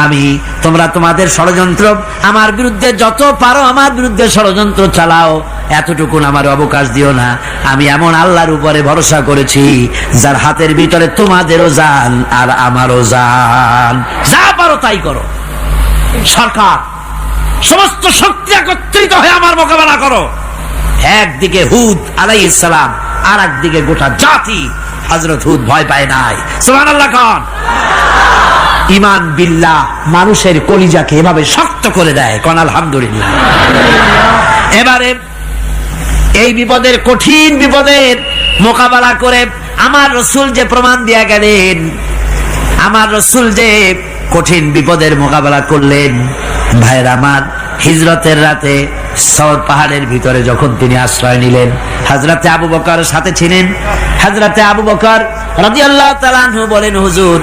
আমি, তোমরা তোমাদের ষড়যন্ত্র আমার বিরুদ্ধে যত পারো আমার বিরুদ্ধে ষড়যন্ত্র চালাও, এতটুকুন আমার অবকাশ দিও না। আমি এমন আল্লাহর উপরে ভরসা করেছি যার হাতের ভিতরে তোমাদেরও জান আর আমারও জান। যা পারো তাই করো। সরকার সমস্ত শক্তি একত্রিত হয়ে আমার মোকাবেলা করো। একদিকে হুদ আলাইহিস সালাম, আর একদিকে গোটা জাতি। হযরত হুদ ভয় পায় নাই। সুবহানাল্লাহ খান। ঈমান বিল্লাহ মানুষের কলিজাকে এভাবে শক্ত করে দেয়। কোন আলহামদুলিল্লাহ। এবারে এই বিপদের, কঠিন বিপদের মোকাবেলা করে আমার রাসূল যে প্রমাণ দিয়া গেলেন, আমার রাসূল যে কঠিন বিপদের মোকাবেলা করলেন, ভাইরা আমার, হিজরতের রাতে সওর পাহাড়ের ভিতরে যখন তিনি আশ্রয় নিলেন, হযরতে আবু বকর সাথে ছিলেন। হযরতে আবু বকর রাদিয়াল্লাহু তাআলা আনহু বলেন, হুজুর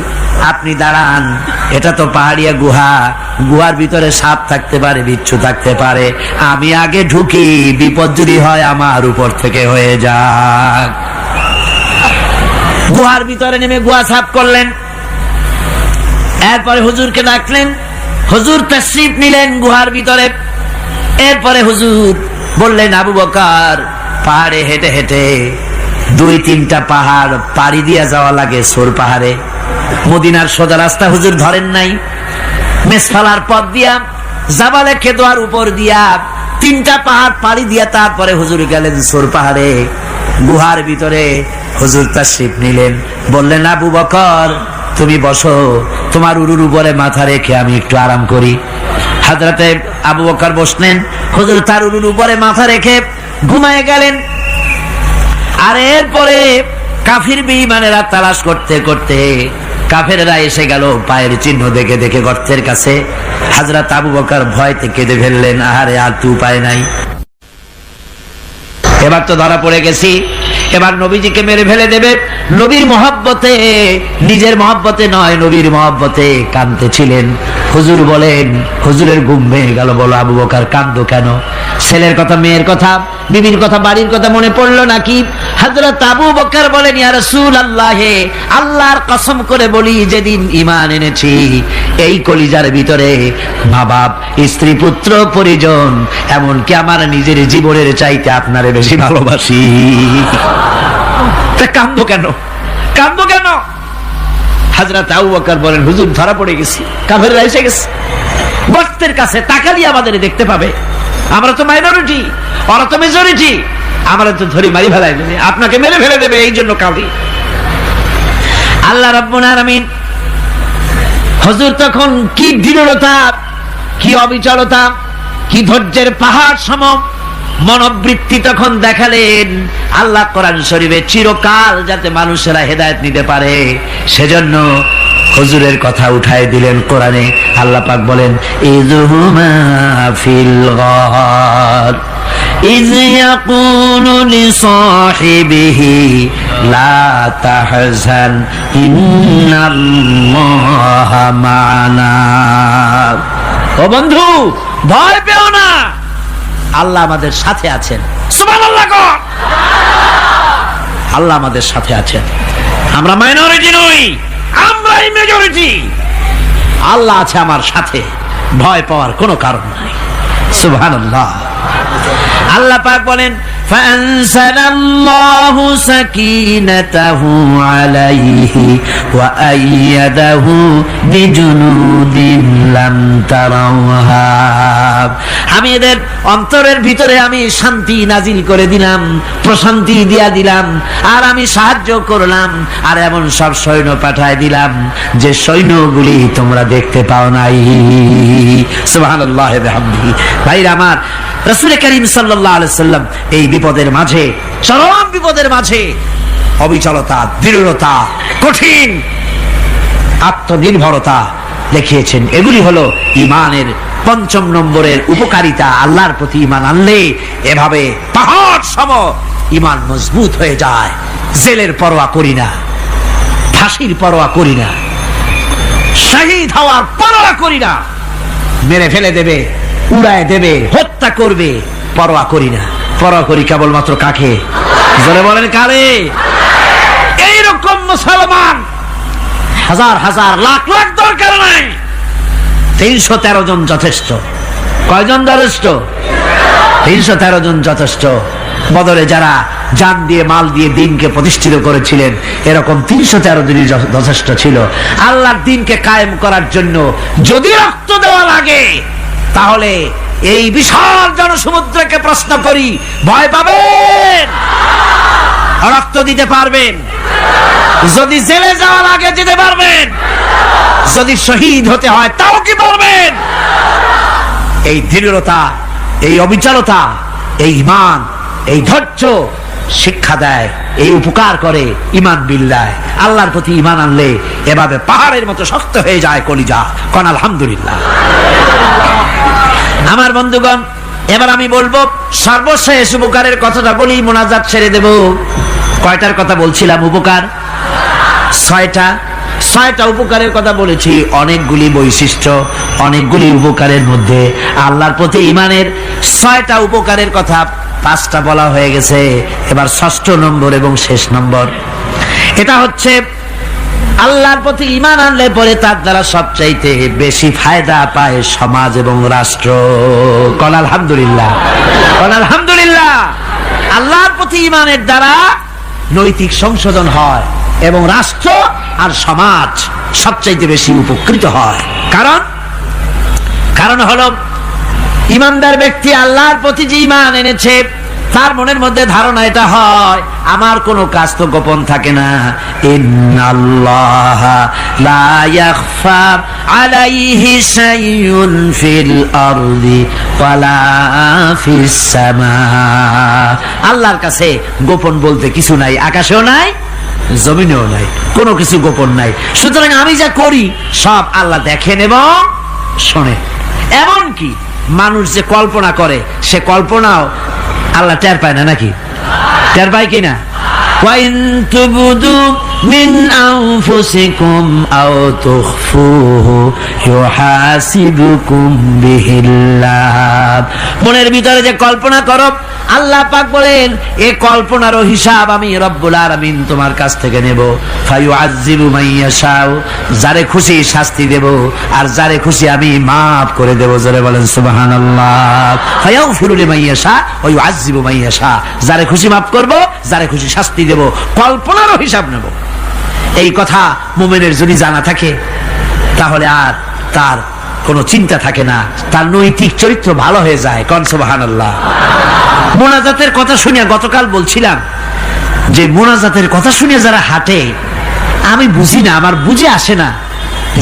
আপনি দাঁড়ান, এটা তো পাহাড়িয়া গুহা, গুহার ভিতরে সাপ থাকতে পারে, বিচ্ছু থাকতে পারে, আমি আগে ঢুকি, বিপদ যদি হয় আমার উপর থেকে হয়ে যাক। গুহার ভিতরে নেমে গুহা সাফ করলেন। এরপরে হুজুরকে ডাকলেন, হুজুর তাশরীফ নিলেন গুহার ভিতরে। এরপরে হুজুর বললেন, আবু বকর পাহাড়ে হেঁটে হেঁটে 2-3টা পাহাড় পাড়ি দিয়া যাওয়া লাগে সোর পাহাড়ে। মদিনার সোজা রাস্তা হুজুর ধরেন নাই, মেসফালার পথ দিয়া, জাবালে খেদোয়ার উপর দিয়া 3টা পাহাড় পাড়ি দিয়া তারপরে হুজুর গেলেন সোর পাহাড়ে। গুহার ভিতরে হুজুর তাশরিফ নিলেন, বললেন আবু বকর তুমি বসো, তোমার উরুর উপরে মাথা রেখে আমি একটু আরাম করি। হযরতে আবু বকর বসলেন, হুজুর তার উরুর উপরে মাথা রেখে ঘুমায় গেলেন। আর এরপরে কাফির বেঈমানেরা তালাশ করতে করতে কাফেররা এসে গেল পায়ের চিহ্ন দেখে দেখে গর্তের কাছে। হযরত আবু বকর ভয়তে কেঁদে ফেললেন, আহারে আর তো উপায় নাই, এবার তো ধরা পড়ে গেছি, এবার নবীজিকে মেরে ফেলে দেবে। নবীর মহব্বতে, নিজের মহব্বতে নয়, নবীর মহব্বতে কাঁদতেছিলেন। হুজুর বলেন, হুজুরের ঘুম ভেঙে গেল। বলো আবু বকর কাঁদো কেন? ছেলের কথা, মেয়ের কথা, বিবির কথা, বাড়ির কথা মনে পড়লো নাকি? হযরত আবু বকর বলেন, ইয়া রাসূলুল্লাহ, আল্লাহর কসম করে বলি যেদিন ঈমান এনেছি এই কলিজার ভিতরে মা বাপ, স্ত্রী, পুত্র, পরিজন, এমনকি আমার নিজের জীবনের চাইতে আপনারে বেশি ভালোবাসি। কাঁদো কেন? কাঁদো কেন? হযরত আবু বকর বলেন, হুজুর ধরা পড়ে গেছি, কাফেররা এসে গেছে গর্তের কাছে, তাকালি আমাদের দেখতে পাবে, আমরা তো মাইনরিটি, ওরা তো মেজরিটি, আমরা তো ধরে মারি ফেলাই দেবে, আপনাকে মেরে ফেলে দেবে, এই জন্য কাঁদি। আল্লাহ রাব্বুল আলামিন হুজুর তখন কি দৃঢ়তা, কি অবিচলতা, কি ধৈর্যের পাহাড় সম মনোবৃত্তি তখন দেখালেন। আল্লাহ কোরআন শরীফে চিরকাল যাতে মানুষেরা হেদায়েত নিতে পারে সেজন্য হুজুরের কথা উঠায় দিলেন কোরআনে। আল্লাহ পাক বলেন, ইযহুমা ফিল গার ইয ইয়াকুলু লিসাহিবিহি লা তাহজান ইন্নাল্লাহা মা'ানা। ও বন্ধু, ভয় পেও না, আল্লাহ আমাদের সাথে আছেন। সুবহানাল্লাহ গো, আল্লাহ আমাদের সাথে আছেন। আমরা মাইনরিটি নই, আমরাই মেজরিটি। আল্লাহ আছে আমার সাথে, ভয় পাওয়ার কোনো কারণ নাই। সুবহানাল্লাহ। আল্লাহ পাক বলেন, ফাআনসালাল্লাহু সাকিনাতাহু আলাইহি ওয়া আইয়াদাহু বিজুনুদিন লাম তারাউহা। আমি এদের অন্তরের ভিতরে আমি শান্তি নাজিল করে দিলাম, প্রশান্তি দিয়া দিলাম, আর আমি সাহায্য করলাম, আর এমন সব সৈন্য পাঠায় দিলাম যে সৈন্যগুলি তোমরা দেখতে পাও নাই। সুবহানাল্লাহ ওয়া বিহামদিহি। ভাইরা আমার, রাসূল করিম সাল্লাল্লাহু আলাইহি সাল্লাম এই বিপদের মাঝে, চরম বিপদের মাঝে অবিচলতা, দৃঢ়তা, কঠিন আত্মনির্ভরতা দেখিয়েছেন। এগুলি হলো ঈমানের পঞ্চম নম্বরের উপকারিতা। আল্লাহর প্রতি ঈমান আনলে এভাবে পাহাড় সম ঈমান মজবুত হয়ে যায়। জেলের পরোয়া করি না, ফাঁসির পরোয়া করি না, শহীদ হওয়ার পরোয়া করি না, মেরে ফেলে দেবে, উড়ায় দেবে, হত্যা করবে, পরোয়া করি না। পরোয়া করি কেবলমাত্র কাকে? জোরে বলেন কারে? এইরকম মুসলমান হাজার হাজার লাখ লাখ দরকার নাই, 313 জন যথেষ্ট। কয়জন যথেষ্ট? 313 জন যথেষ্ট। বদরে যারা জান দিয়ে, মাল দিয়ে দ্বীনকে প্রতিষ্ঠিত করেছিলেন, এরকম 313 জনই যথেষ্ট ছিল। আল্লাহর দ্বীনকে কায়েম করার জন্য যদি রক্ত দেওয়া লাগে, তাহলে এই বিশাল জনসমুদ্রকে প্রশ্ন করি, ভয় পাবেন? রক্ত দিতে পারবেন? যদি জেলে যাওয়া লাগে যেতে পারবেন? যদি শহীদ হতে হয় তাও কি পারবেন? এই দৃঢ়তা, এই অবিচলতা, এই ঈমান, এই ধৈর্য শিক্ষা দেয়, এই উপকার করে ঈমান বিল্লাহ। আল্লাহর প্রতি ঈমান আনলে এভাবে পাহাড়ের মতো শক্ত হয়ে যায় কলিজা। কোন আলহামদুলিল্লাহ। আমার বন্ধুগণ, এবার আমি বলবো সর্বশেষ উপকারের কথাটা বলি, মোনাজাত ছেড়ে দেব। কয়টার কথা বলছিলাম? উপকার 6টা। 6টা উপকারের কথা বলেছি। অনেকগুলি বৈশিষ্ট্য, অনেকগুলি উপকারের মধ্যে আল্লাহর প্রতি ঈমানের 6টা উপকারের কথা 5টা বলা হয়ে গেছে। এবার 6ষ্ঠ নম্বর এবং শেষ নম্বর, এটা হচ্ছে আল্লাহর প্রতি ঈমান আনলে পরে তার দ্বারা সবচাইতে বেশি ফায়দা পায় সমাজ এবং রাষ্ট্র। কোন আলহামদুলিল্লাহ, কোন আলহামদুলিল্লাহ। আল্লাহর প্রতি ঈমানের দ্বারা নৈতিক সংশোধন হয় এবং রাষ্ট্র আর সমাজ সবচাইতে বেশি উপকৃত হয়। কারণ হলো ঈমানদার ব্যক্তি আল্লাহর প্রতি যে ঈমান এনেছে তার মনের মধ্যে ধারণা এটা হয়, আমার কোনো কাজ তো গোপন থাকে না। ইন্নাল্লাহা লা ইয়াখফা আলাইহি শাইউন ফিল আরদি ওয়ালা ফিস সামা। আল্লাহর কাছে গোপন বলতে কিছু নাই, আকাশেও নাই, জমিনেও নাই, কোনো কিছু গোপন নাই। সুতরাং আমি যা করি সব আল্লাহ দেখেন এবং শোনেন। এমনকি মানুষ যে কল্পনা করে, সে কল্পনাও আল্লাহ টের পায় না নাকি? টের পায় কিনা? ওয়াইন তুবদু মিন আনফুসিকুম আও তুখফুহু ইউহাসিবুকুম বিহিল্লাহ। মনের ভিতরে যে কল্পনা করো, আল্লাহ পাক বলেন এই কল্পনারও হিসাব আমি রব্বুল আলামিন তোমার কাছ থেকে নেব। ফায়ুআযযিবু মান ইয়াশাউ, যারে খুশি শাস্তি দেব, আর যারে খুশি আমি মাফ করে দেব। জোরে বলেন সুবহানাল্লাহ। ফায়াগফিরু লিমান ইয়াশা ওয়া ইউআযযিবু মান ইয়াশা, যারে খুশি মাফ করব, যারে খুশি শাস্তি দেব, কল্পনারও হিসাব নেব। এই কথা মুমিনের যদি জানা থাকে, তাহলে আর তার কোনো চিন্তা থাকে না, তার নৈতিক চরিত্র ভালো হয়ে যায়। কোন সুবহানাল্লাহ। মোনাজাতের কথা শুনে গতকাল বলছিলাম যে মোনাজাতের কথা শুনে যারা হাঁটে, আমি বুঝি না, আমার বুঝে আসে না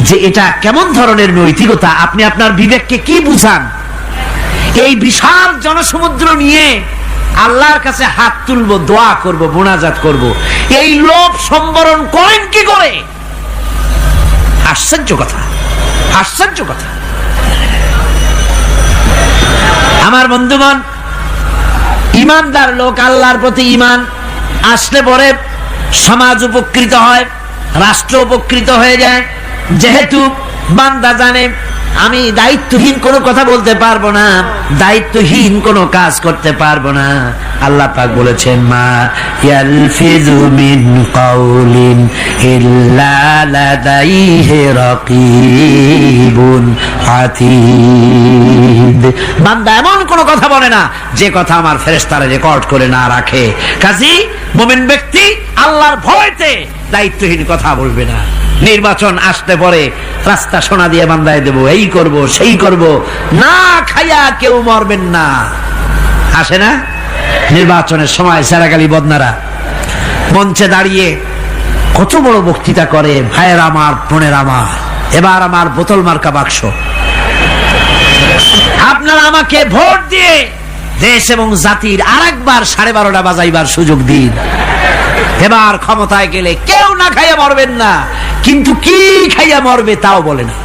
যে এটা কেমন ধরনের নৈতিকতা। আপনি আপনার বিবেককে কি বুঝান? এই বিশাল জনসমুদ্র নিয়ে আল্লাহর কাছে হাত তুলবো, দোয়া করব, মোনাজাত করব, এই লোভ সম্বরণ করেন কি করে? আশ্চর্য কথা, আশ্চর্য কথা। আমার বন্ধুগণ, ইমানদার লোক, আল্লাহর প্রতি ইমান আসলে পরে সমাজ উপকৃত হয়, রাষ্ট্র উপকৃত হয়ে যায়। যেহেতু বান্দা জানে আমি দায়িত্বহীন কোনো কথা বলতে পারবো না, দায়িত্বহীন কোনো কাজ করতে পারবো না। আল্লাহ পাক বলেছেন, মা ইয়ালফিযু মিন কাউলিন ইল্লা লাদাইহি রাকীবুন আতীদ। বান্দা এমন কোনো কথা বলে না যে কথা আমার ফেরেশতারা রেকর্ড করে না রাখে। কাজী মুমিন ব্যক্তি আল্লাহর ভয়তে দায়িত্বহীন কথা বলবে না। নির্বাচন আসতে পরে রাস্তা সোনা দিয়ে বান্দায় দেব, এই করব, সেই করব, না খাইয়া কেউ মরবেন না। আসে না নির্বাচনের সময় সেরাগালি বদনারা মঞ্চে দাঁড়িয়ে কত বড় বক্তৃতা করে, ভাইয়ের আমার, বোনের আমার, এবার আমার বোতল মার্কা বাক্স, আপনারা আমাকে ভোট দিয়ে দেশ এবং জাতির আরেকবার 12:30 বাজাইবার সুযোগ দিন। এবার ক্ষমতায় গেলে কেউ না খাইয়া মরবেন না, কিন্তু কি খাইয়া মরবে তাও বলে না।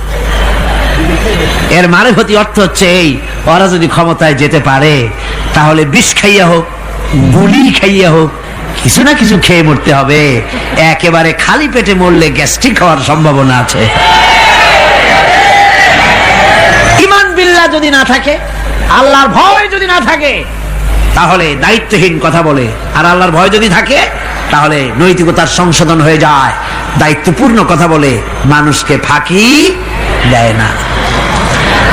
এর মারফতি অর্থ হচ্ছে এই, ওরা যদি ক্ষমতায় যেতে পারে তাহলে বিষ খাইয়া হোক, গুলি খাইয়া হোক, কিছু না কিছু খেয়ে মরতে হবে। একেবারে খালি পেটে মরলে গ্যাস্ট্রিক হওয়ার সম্ভাবনা আছে। ঈমান বিল্লাহ যদি না থাকে, আল্লাহর ভয় যদি না থাকে, তাহলে দায়িত্বহীন কথা বলে। আর আল্লাহর ভয় যদি থাকে, তাহলে নৈতিকতার সংশোধন হয়ে যায়, দায়িত্বপূর্ণ কথা বলে, মানুষকে ফাঁকি দেয় না।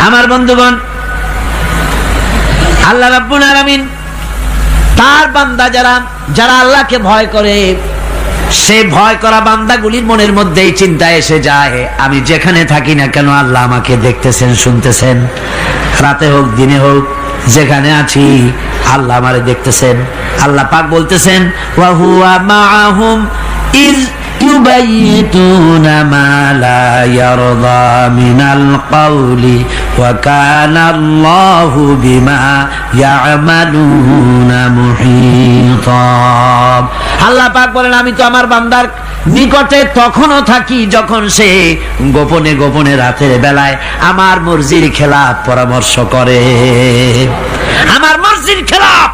আমার বন্ধুগণ, আল্লাহ রাব্বুল আলামিন তার বান্দা যারা আল্লাহকে ভয় করে, সে ভয় করা বান্দাগুলির মনের মধ্যেই চিন্তা এসে যায়, আমি যেখানে থাকি না কেন আল্লাহ আমাকে দেখতেছেন, শুনতেছেন। রাতে হোক, দিনে হোক, যেখানে আছি আল্লাহ আমারে দেখতেছেন। আল্লাহ পাক বলতেছেন, ওয়া হুয়া মাআহুম ইয ইউবাইতুনা মা লা ইয়ারদা মিনাল কাওলি ওয়া কানা আল্লাহু বিমা ইয়ামালুনা মুহীতা। আল্লাহ পাক বলেন, আমি তো আমার বান্দার নিকটে তখনও থাকি যখন সে গোপনে গোপনে রাতের বেলায় আমার মর্জির খেলাফ পরামর্শ করে। আমার মর্জির খেলাফ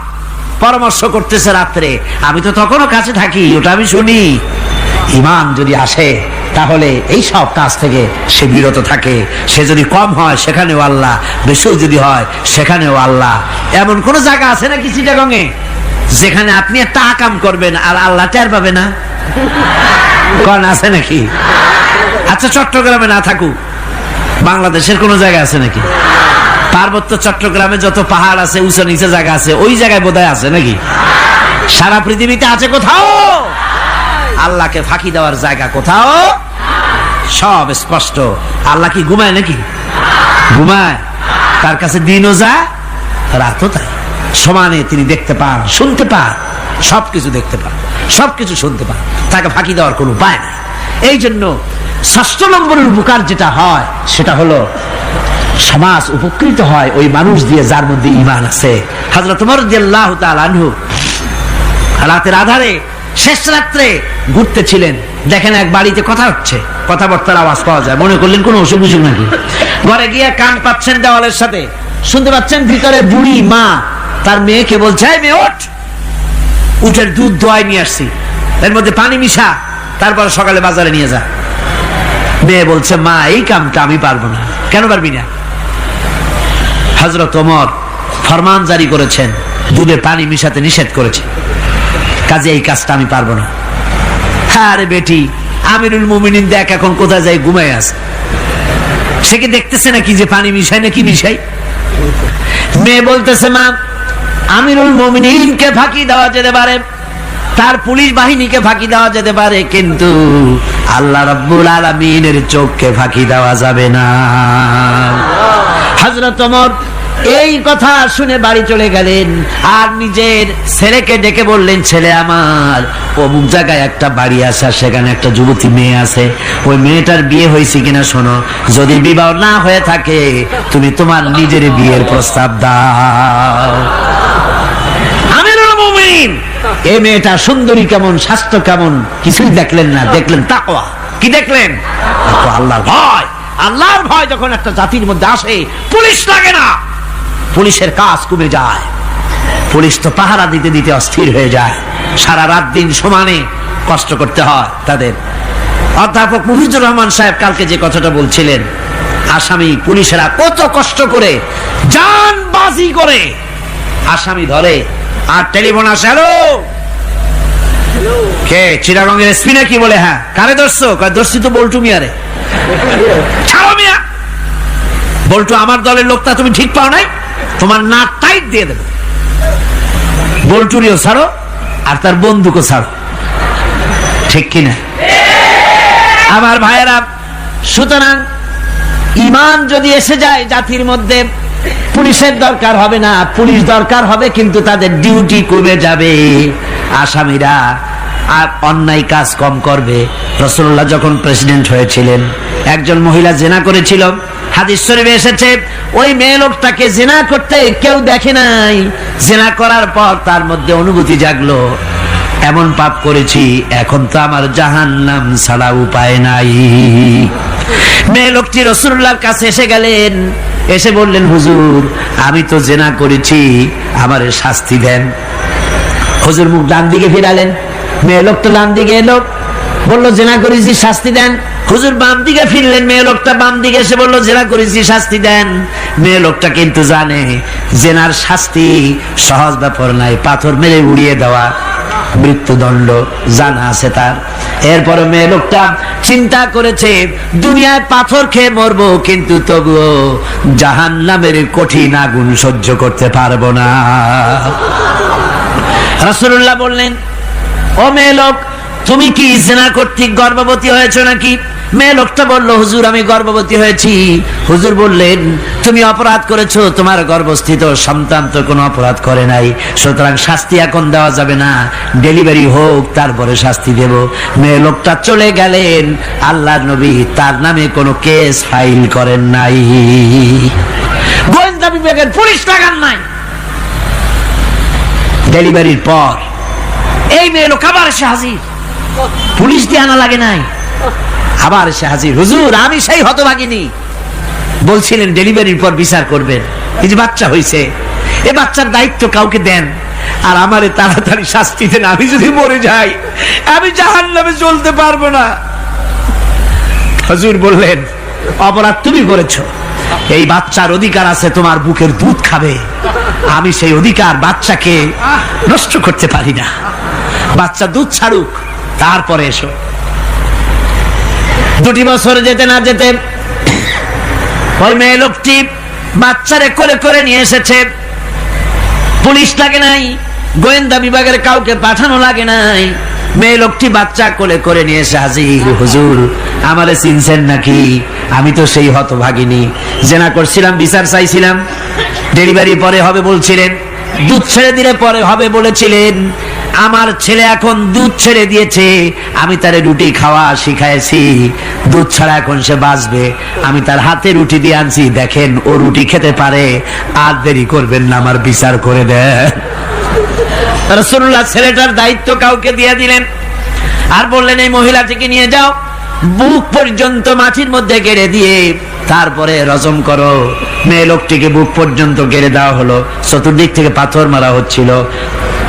পরামর্শ করতেছে রাত্রে, আমি তো তখনও কাছে থাকি, ওটা আমি শুনি। ঈমান যদি আসে তাহলে এই সব কাজ থেকে সে বিরত থাকে। সে যদি কম হয় সেখানেও আল্লাহ, বেশিও যদি হয় সেখানেও আল্লাহ। এমন কোন জায়গা আছে নাকি চিটাগংয়ে যেখানে আপনি একটা আকাম করবেন আর আল্লাহ টের পাবে না? কোন আছে নাকি? আচ্ছা, চট্টগ্রামে না থাকুক, বাংলাদেশের কোন জায়গা আছে নাকি? পার্বত্য চট্টগ্রামে যত পাহাড় আছে, উঁচু নিচে জায়গা আছে, ওই জায়গায় বোধহয় আছে নাকি? সারা পৃথিবীতে আছে কোথাও? আল্লাহকে ফাঁকি দেওয়ার জায়গা কোথাও? সব স্পষ্ট। আল্লাহ কি ঘুমায় নাকি? ঘুমায়? তার কাছে দিনও যায়, রাতও তাই। সমানে তিনি দেখতে পান, শুনতে পান, সবকিছু দেখতে পান, সবকিছু শুনতে পান, তাকে ফাঁকি দেওয়ার কোনো উপায় নেই। এই জন্য ৬ষ্ঠ নম্বরের উপকার যেটা হয় সেটা হলো সমাজ উপকৃত হয় ওই মানুষ দিয়ে যার মধ্যে ঈমান আছে। হযরত ওমর রাদিয়াল্লাহু তাআলা আনহু রাতের আধারে শেষ রাত্রে ঘুরতেছিলেন, দেখেন এক বাড়িতে কথা হচ্ছে, কথাবার্তার আওয়াজ পাওয়া যায়, মনে করলেন কোন অসুখ বিসুখ নাকি। ঘরে গিয়ে কান পাচ্ছেন দেওয়ালের সাথে, শুনতে পাচ্ছেন ভিতরে বুড়ি মা তার মেয়েকে বলছে, এই মেয়ে ওঠ, উঠের দুধ দোয়াই নিয়ে আসছি, এর মধ্যে পানি মিশা, তারপর সকালে বাজারে নিয়ে যা। মেয়ে বলছে, মা এই কামটা আমি পারবো না। কেন পারবি না? হযরত ওমর ফরমান জারি করেছেন, দুধে পানি মিশাতে নিষেধ করেছে, কাজে এই কাজটা আমি পারবো না। আরে বেটি, আমিরুল মুমিনিন দেখ এখন কোথায় যায়, ঘুমায় আছে, সে কি দেখতেছে নাকি যে পানি মিশাই নাকি মিশাই? মেয়ে বলতেছে, মা আমিরুল মুমিনিনকে ফাঁকি দেওয়া যেতে পারে, তার পুলিশ বাহিনীকে ফাঁকি দেওয়া যেতে পারে, কিন্তু আল্লাহ রাব্বুল আলামিনের চোখকে ফাঁকি দেওয়া যাবে না। হযরত ওমর এই কথা শুনে বাড়ি চলে গেলেন, আর নিজের ছেলেকে ডেকে বললেন, ছেলে আমার, অমুক জায়গায় একটা বাড়ি আছে, সেখানে একটা যুবতী মেয়ে আছে, ওই মেয়েটার বিয়ে হয়েছে কিনা শোনো, যদি বিবাহ না হয়ে থাকে তুমি তোমার নিজের বিয়ের প্রস্তাব দাও। আমিরুল মুমিনিন এই মেয়েটা সুন্দরী কেমন, স্বাস্থ্য কেমন কিছুই দেখলেন না, দেখলেন তাকওয়া। কি দেখলেন? আল্লাহর ভয়। আল্লাহর ভয় যখন একটা জাতির মধ্যে আসে, পুলিশ লাগে না, পুলিশের কাজ কমে যায়, পুলিশ তো পাহারা দিতে দিতে অস্থির হয়ে যায়, সারা রাত দিন সমানে কষ্ট করতে হয় তাদের। অধ্যাপক মুফিজুর রহমান সাহেব কালকে যে কথাটা বলছিলেন, আসামি পুলিশেরা কত কষ্ট করে জানবাজি করে আসামি ধরে, আর টেলিফোন আসে, হ্যালো কে, চিটাগংয়ের এসপি নাকি? বলে হ্যাঁ। কারে ধরছো? ধরছি তো বল্টু মিয়ারে। ছাড়ো মিয়া, বল্টু আমার দলের লোকটা, তুমি ঠিক পাও নাই, তোমার নাক টাইট দিয়ে দেবে। বল্টুরিও ছাড়ো আর তার বন্দুকও ছাড়ো, ঠিক কিনা? আমার ভাইয়েরা, সুতরাং ঈমান যদি এসে যায় জাতির মধ্যে, পুলিশের দরকার হবে না, পুলিশ দরকার হবে কিন্তু তাদের ডিউটি কমে যাবে, আসামিরা আর অন্যায় কাজ কম করবে। রাসূলুল্লাহ যখন প্রেসিডেন্ট হয়েছিলেন, একজন মহিলা জিনা করেছিল, হাদিস শরীফে এসেছে ওই মেয়ে লোকটাকে জিনা করতে কেউ দেখে নাই, জিনা করার পর তার মধ্যে অনুভূতি জাগলো, এমন পাপ করেছি, এখন তো আমার জাহান্নাম ছাড়া উপায় নাই। মেয়ে লোকটি রাসূলুল্লাহর কাছে এসে গেলেন, এসে বললেন, হুজুর আমি তো জিনা করেছি, আমারে শাস্তি দেন। হুজুর মুখ ডান দিকে ফিরালেন, মেয়ে লোকটা ডান দিকে এলো, বললো জিনা করেছি, শাস্তি দেন। হুজুর বাম দিকে ফিরলেন, মেয়ে লোকটা বাম দিকে এসে বললো জিনা করেছি, শাস্তি দেন। মেয়ে লোকটা কিন্তু জানে জিনার শাস্তি সহজ ব্যাপার নাই, পাথর মেরে উড়িয়ে দেওয়া, মৃত্যুদণ্ড জানা আছে তার। এরপরে মেয়ে লোকটা চিন্তা করেছে, দুনিয়ায় পাথর খেয়ে মরবো, কিন্তু তবুও জাহান্নামের কঠিন আগুন সহ্য করতে পারবো না। রাসূলুল্লাহ বললেন, ও মেয়ে লোক, তুমি কি জিনা কর্তৃক গর্ভবতী হয়েছো নাকি? মেয়ে লোকটা বললো, হুজুর আমি গর্ভবতী হয়েছি। হুজুর বললেন, তুমি অপরাধ করেছো, তোমার গর্ভস্থিত সন্তান তো কোনো অপরাধ করে নাই, সুতরাং শাস্তি এখন দেওয়া যাবে না, ডেলিভারি হোক তারপরে শাস্তি দেব। মেয়ে লোকটা চলে গেলেন, আল্লাহর নবী তার নামে কোনো কেস ফাইল করেন নাই, গোয়েন্দা বিভাগের পুলিশ লাগান নাই। ডেলিভারির পর এই মেয়ে লোক আবার এসে হাজির, পুলিশ দিয়ে আনা লাগে নাই, আবার এসে হাজির, হুজুর আমি সেই হতভাগিনী, বলছিলেন ডেলিভারির পর বিচার করবেন, এই যে বাচ্চা হয়েছে, এ বাচ্চার দায়িত্ব কাউকে দেন, আর আমারে তাড়াতাড়ি শাস্তি দেন, আমি যদি মরে যাই আমি জাহান্নামে চলতে পারবো না। হুজুর বললেন, অপরাধ তুমি করেছো, এই বাচ্চার অধিকার আছে তোমার বুকের দুধ খাবে, আমি সেই অধিকার বাচ্চাকে নষ্ট করতে পারি না, বাচ্চা দুধ ছাড়ুক তারপরে এসো। 2 বছর যেতে না যেতে ওই মেয়ে লোকটি বাচ্চারে করে করে নিয়ে এসেছে, পুলিশ লাগে নাই, গোয়েন্দা বিভাগের কাউকে পাঠানো লাগে নাই, মেয়ে লোকটি বাচ্চা কোলে করে নিয়ে এসে হাজির, হুজুর আমারে চিনছেন নাকি? আমি তো সেই হতভাগিনী, জেনা করছিলাম, বিচার চাইছিলাম, ডেলিভারি পরে হবে বলছিলেন, দুধ ছেড়ে দিলে পরে হবে বলেছিলেন, আমার ছেলে এখন দুধ ছেড়ে দিয়েছে, আমি তারে রুটি খাওয়া শিখাইছি, দুধ ছাড়া এখন সে বাঁচবে, আমি তার হাতে রুটি দিয়ে আনছি, দেখেন ও রুটি খেতে পারে, আর দেরি করবেন না, আমার বিচার করে দেন। রাসূলুল্লাহ ছেলেটার দায়িত্ব কাউকে দিয়ে দিলেন, আর বললেন এই মহিলাটিকে নিয়ে যাও, বুক পর্যন্ত মাটির মধ্যে গেড়ে দিয়ে তারপরে রজম করো। মেয়ে লোকটিকে বুক পর্যন্ত গেড়ে দেওয়া হলো, চতুর্দিক থেকে পাথর মারা হচ্ছিল,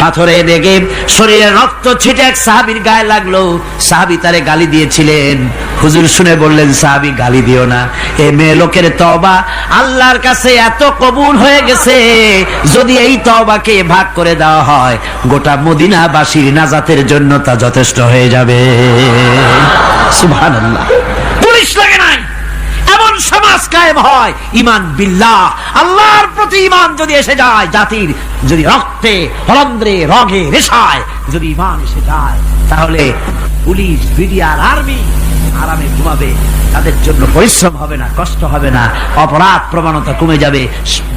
পাথরে দেখে শরীরে রক্ত ছিটে এক সাহাবীর গায়ে লাগলো। সাহাবী তারে গালি দিয়েছিলেন, হুজুর শুনে বললেন সাহাবী গালি দিও না, এই মেয়ে লোকের তওবা আল্লাহর কাছে এত কবুল হয়ে গেছে, যদি এই তওবাকে ভাগ করে দেওয়া হয় গোটা মদিনাবাসীর নাজাতের জন্য তা যথেষ্ট হয়ে যাবে। সুবহানাল্লাহ। পুলিশ লাগে নাই, এমন সমাজ কায়েম হয় ঈমান বিল্লাহ, আল্লাহর প্রতি ঈমান যদি এসে যায়, জাতির যদি রক্তে হলন্দ্রে রগে রেশায় যদি ঈমান এসে যায়, তাহলে পুলিশ বিডিআর আর্মি আরামে ঘুমাবে, তাদের জন্য পরিশ্রম হবে না, কষ্ট হবে না, অপরাধ প্রবণতা কমে যাবে,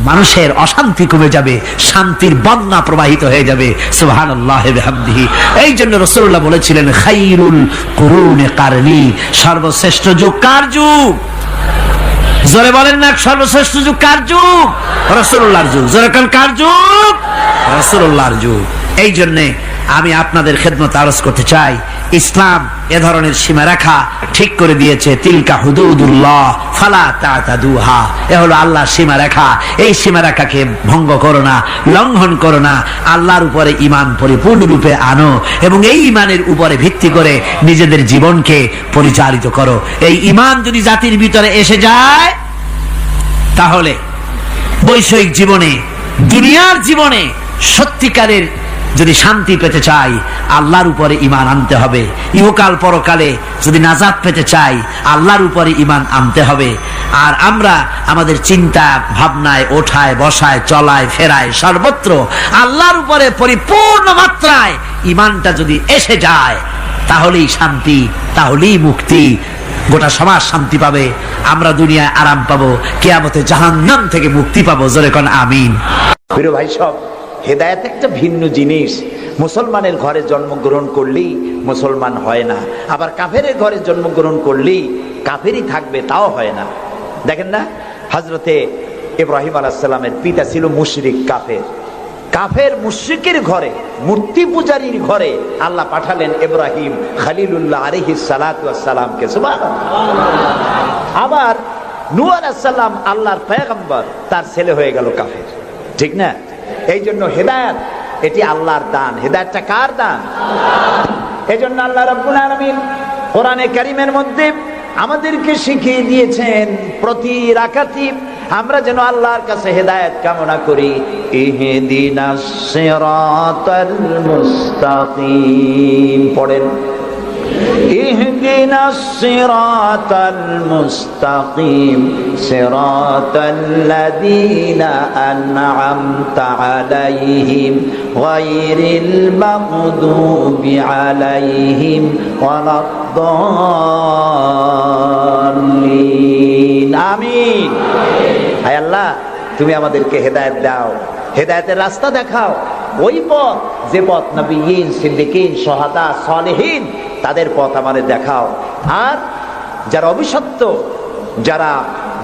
মানুষের অশান্তি কমে যাবে, শান্তির বন্যা প্রবাহিত হয়ে যাবে। সুবহানাল্লাহি ওয়া বিহামদিহি। এই জন্য রাসূলুল্লাহ বলেছিলেন খায়রুল কুরুনি কারনি, সর্বশ্রেষ্ঠ যুগ কার যুগ? জোরে বলেন না, সর্বশ্রেষ্ঠ যুগ কার যুগ? রাসূলুল্লাহর যুগ। জোরে কোন কার যুগ? রাসূলুল্লাহর যুগ। এই জন্য আমি আপনাদের খেদমত আরজ করতে চাই, ইসলাম এ ধরনের সীমারেখা ঠিক করে দিয়েছে। তিলকা হুদুদুল্লাহ ফালা তাতাদুহা, এ হলো আল্লাহর সীমারেখা, এই সীমারেখাকে ভঙ্গ করো না, লঙ্ঘন করো না, আল্লাহর উপরে ঈমান পরিপূর্ণরূপে আনো এবং এই ঈমানের উপরে ভিত্তি করে নিজেদের জীবনকে পরিচালিত করো। এই ঈমান যদি জাতির ভিতরে এসে যায়, তাহলে বৈষয়িক জীবনে, দুনিয়ার জীবনে সত্যিকারের যদি শান্তি পেতে চাই, আল্লাহর উপরে ঈমান আনতে হবে। ইহকাল পরকালে যদি নাজাত পেতে চাই, আল্লাহর উপরে ঈমান আনতে হবে। আর আমরা আমাদের চিন্তা ভাবনায়, ওঠায় বসায়, চলায় ফেরায়, সর্বত্র আল্লাহর উপরে পরিপূর্ণ মাত্রায় ঈমানটা যদি এসে যায়, তাহলেই শান্তি, তাহলেই মুক্তি, গোটা সমাজ শান্তি পাবে, আমরা দুনিয়ায় আরাম পাবো, কিয়ামতে জাহান্নাম থেকে মুক্তি পাবো। জোরে কোন আমিন। প্রিয় ভাই সব, হেদায়েত একটা ভিন্ন জিনিস। মুসলমানের ঘরে জন্মগ্রহণ করলেই মুসলমান হয় না, আবার কাফেরের ঘরে জন্মগ্রহণ করলেই কাফেরই থাকবে, তাও হয় না। দেখেন না, হযরতে ইব্রাহিম আলাইহিস সালামের পিতা ছিল মুশরিক, কাফের। কাফের মুশরিকের ঘরে, মূর্তি পূজারীর ঘরে আল্লাহ পাঠালেন ইব্রাহিম খলিলুল্লাহ আলাইহিস সালাতু ওয়াস সালামকে। সুবহানাল্লাহ। আবার নূহ আলাইহিস সালাম আল্লাহর পয়গম্বর, তার ছেলে হয়ে গেল কাফের, ঠিক না? এই জন্য হেদায়েত এটি আল্লাহর দান। হেদায়েতটা কার দান? আল্লাহ। এই জন্য আল্লাহ রাব্বুল আলামিন কোরআনে কারীমের মধ্যে আমাদেরকে শিখিয়ে দিয়েছেন, প্রতি রাকাতে আমরা যেন আল্লাহর কাছে হেদায়েত কামনা করি। ইহদিনাস সিরাতাল মুস্তাকিম পড়েন, ইহদিনাস সিরাতাল মুস্তাকিম সিরাতাল্লাযীনা আন'আমতা আলাইহিম গায়রিল মাগদুবি আলাইহিম ওয়ালাদ-দাল্লিন। আমিন। হায় আল্লাহ, তুমি আমাদেরকে হেদায়েত দাও, হেদায়েতের রাস্তা দেখাও, ওই পথ যে পথ নবিয়্যিন, সিদ্দিকীন, শুহাদা, সালেহীন, তাদের পথ আমাদের দেখাও। আর যারা অভিশপ্ত, যারা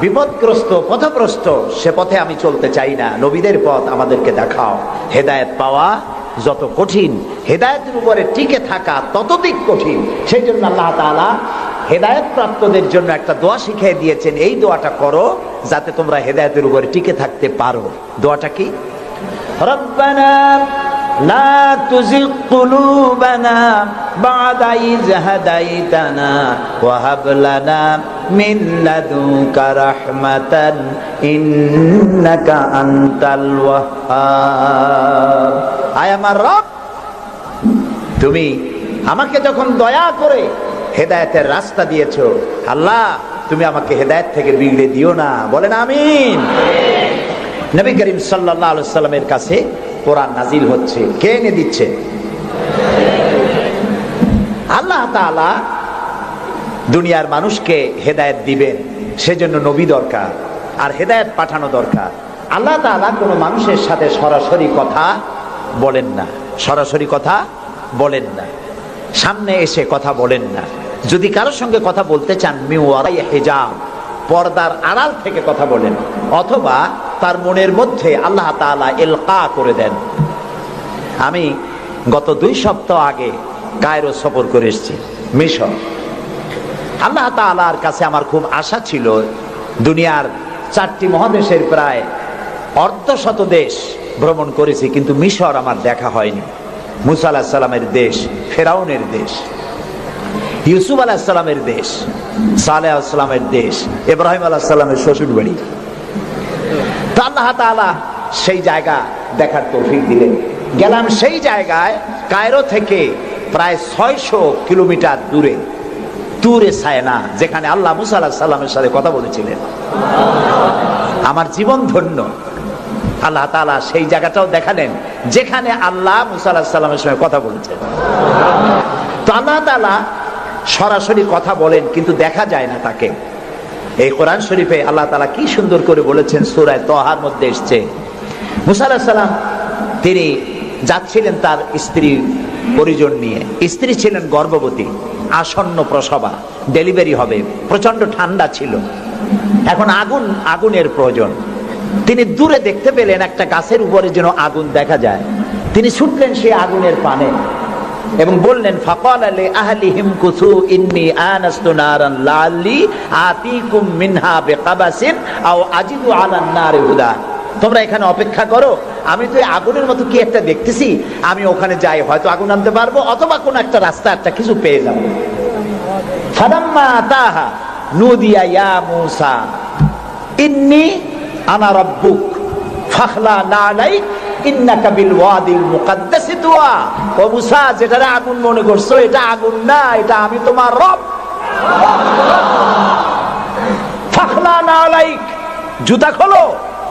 বিপদগ্রস্ত, পথভ্রষ্ট, সে পথে আমি চলতে চাই না, নবীদের পথ আমাদেরকে দেখাও। হেদায়েত পাওয়া যত কঠিন, হেদায়েতের উপরে টিকে থাকা ততোধিক কঠিন। সেই জন্য আল্লাহ তাআলা হেদায়েত প্রাপ্তদের জন্য একটা দোয়া শিখিয়ে দিয়েছেন, এই দোয়াটা করো যাতে তোমরা হেদায়েতের উপরে টিকে থাকতে পারো। দোয়াটা কি? রব্বানা লা তুযিগ কুলুবানা বা'দা ইয হাদাইতানা ওয়া হাব লানা মিন লাদুনকা রাহমাতান ইন্নাকা আনতাল ওয়াহ্হাব। আয় আমার রব, তুমি আমাকে যখন দয়া করে হেদায়েতের রাস্তা দিয়েছো, আল্লাহ তুমি আমাকে হেদায়েত থেকে বিগড়ে দিও না। বলেন আমিন। নবী করিম সাল্লাল্লাহু আলাইহি সাল্লামের কাছে কোরআন নাজিল হচ্ছে, কে এনে দিচ্ছে? আল্লাহ তাআলা দুনিয়ার মানুষকে হেদায়েত দিবেন, সেজন্য নবী দরকার, আর হেদায়েত পাঠানো দরকার। আল্লাহ তাআলা কোনো মানুষের সাথে সরাসরি কথা বলেন না, সরাসরি কথা বলেন না, সামনে এসে কথা বলেন না। যদি কারোর সঙ্গে কথা বলতে চান মিন ওয়ারাই হিজাব, পর্দার আড়াল থেকে কথা বলেন, অথবা তার মনের মধ্যে আল্লাহ তাআলা ইলকা করে দেন। আমি গত 2 সপ্তাহ আগে কায়রো সফর করে এসেছি, মিশর। আল্লাহ তাআলার কাছে আমার খুব আশা ছিল, দুনিয়ার 4টি মহাদেশের প্রায় অর্ধশত দেশ ভ্রমণ করেছি, কিন্তু মিশর আমার দেখা হয়নি। মুসা আলাইহিস সালামের দেশ, ফেরাউনের দেশ, ইউসুফ আলাইহিস সালামের দেশ, সালেহ আলাইহিস সালামের দেশ, ইব্রাহিম আলাইহিস সালামের শ্বশুর বাড়ি। তো আল্লাহ তাআলা সেই জায়গা দেখার তৌফিক দিলেন। গেলাম সেই জায়গায়, কায়রো থেকে প্রায় 600 কিলোমিটার দূরে তুরে সায়না, যেখানে আল্লাহ মুসা আলাইহিস সালামের সাথে কথা বলেছিলেন। আমার জীবন ধন্য। আল্লাহ তাআলা সেই জায়গাটাও দেখালেন যেখানে আল্লাহ মুসা আলাইহিস সালামের সঙ্গে কথা বলেছেন। তো আল্লাহ তাআলা সরাসরি কথা বলেন, কিন্তু দেখা যায় না তাকে। এই কোরআন শরীফে আল্লাহ তাআলা কি সুন্দর করে বলেছেন, সূরা তাহার মধ্যে এসেছে, মুসা আলাইহিস সালাম তিনি যাচ্ছিলেন তার স্ত্রী পরিজন নিয়ে। স্ত্রী ছিলেন গর্ভবতী, আসন্ন প্রসবা, ডেলিভারি হবে, প্রচন্ড ঠান্ডা ছিল, এখন আগুনের প্রয়োজন। তিনি দূরে দেখতে পেলেন একটা গাছের উপরে যেন আগুন দেখা যায়। তিনি ছুটলেন সেই আগুনের পানে এবং বললেন, ফাকালা লি আহলিহিম কুসু ইন্নী আনাস্তু নারান লাআল্লি আতিকুম মিনহা বিকাবাসিন আও আজিদু আলান নারি হুদা। তোমরা এখানে অপেক্ষা করো, আমি তো আগুনের মতো কি একটা দেখতেছি, আমি ওখানে যাই, হয়তো আগুন আনতে পারবো, অথবা কোন একটা রাস্তা একটা কিছু পেয়ে যাবো। ফালাম্মা আতাহা নুদিয়া ইয়া মূসা ইন্নী আনা রাব্বুক ফাখলা নালাইক ইন্নাকা বিল ওয়াদিল মুকাদ্দাসি তুয়া। ও মূসা, যেটারে আগুন মনে করছো, এটা আগুন না, এটা আমি তোমার রব। ফাখলা নালাইক, জুতা খোলো,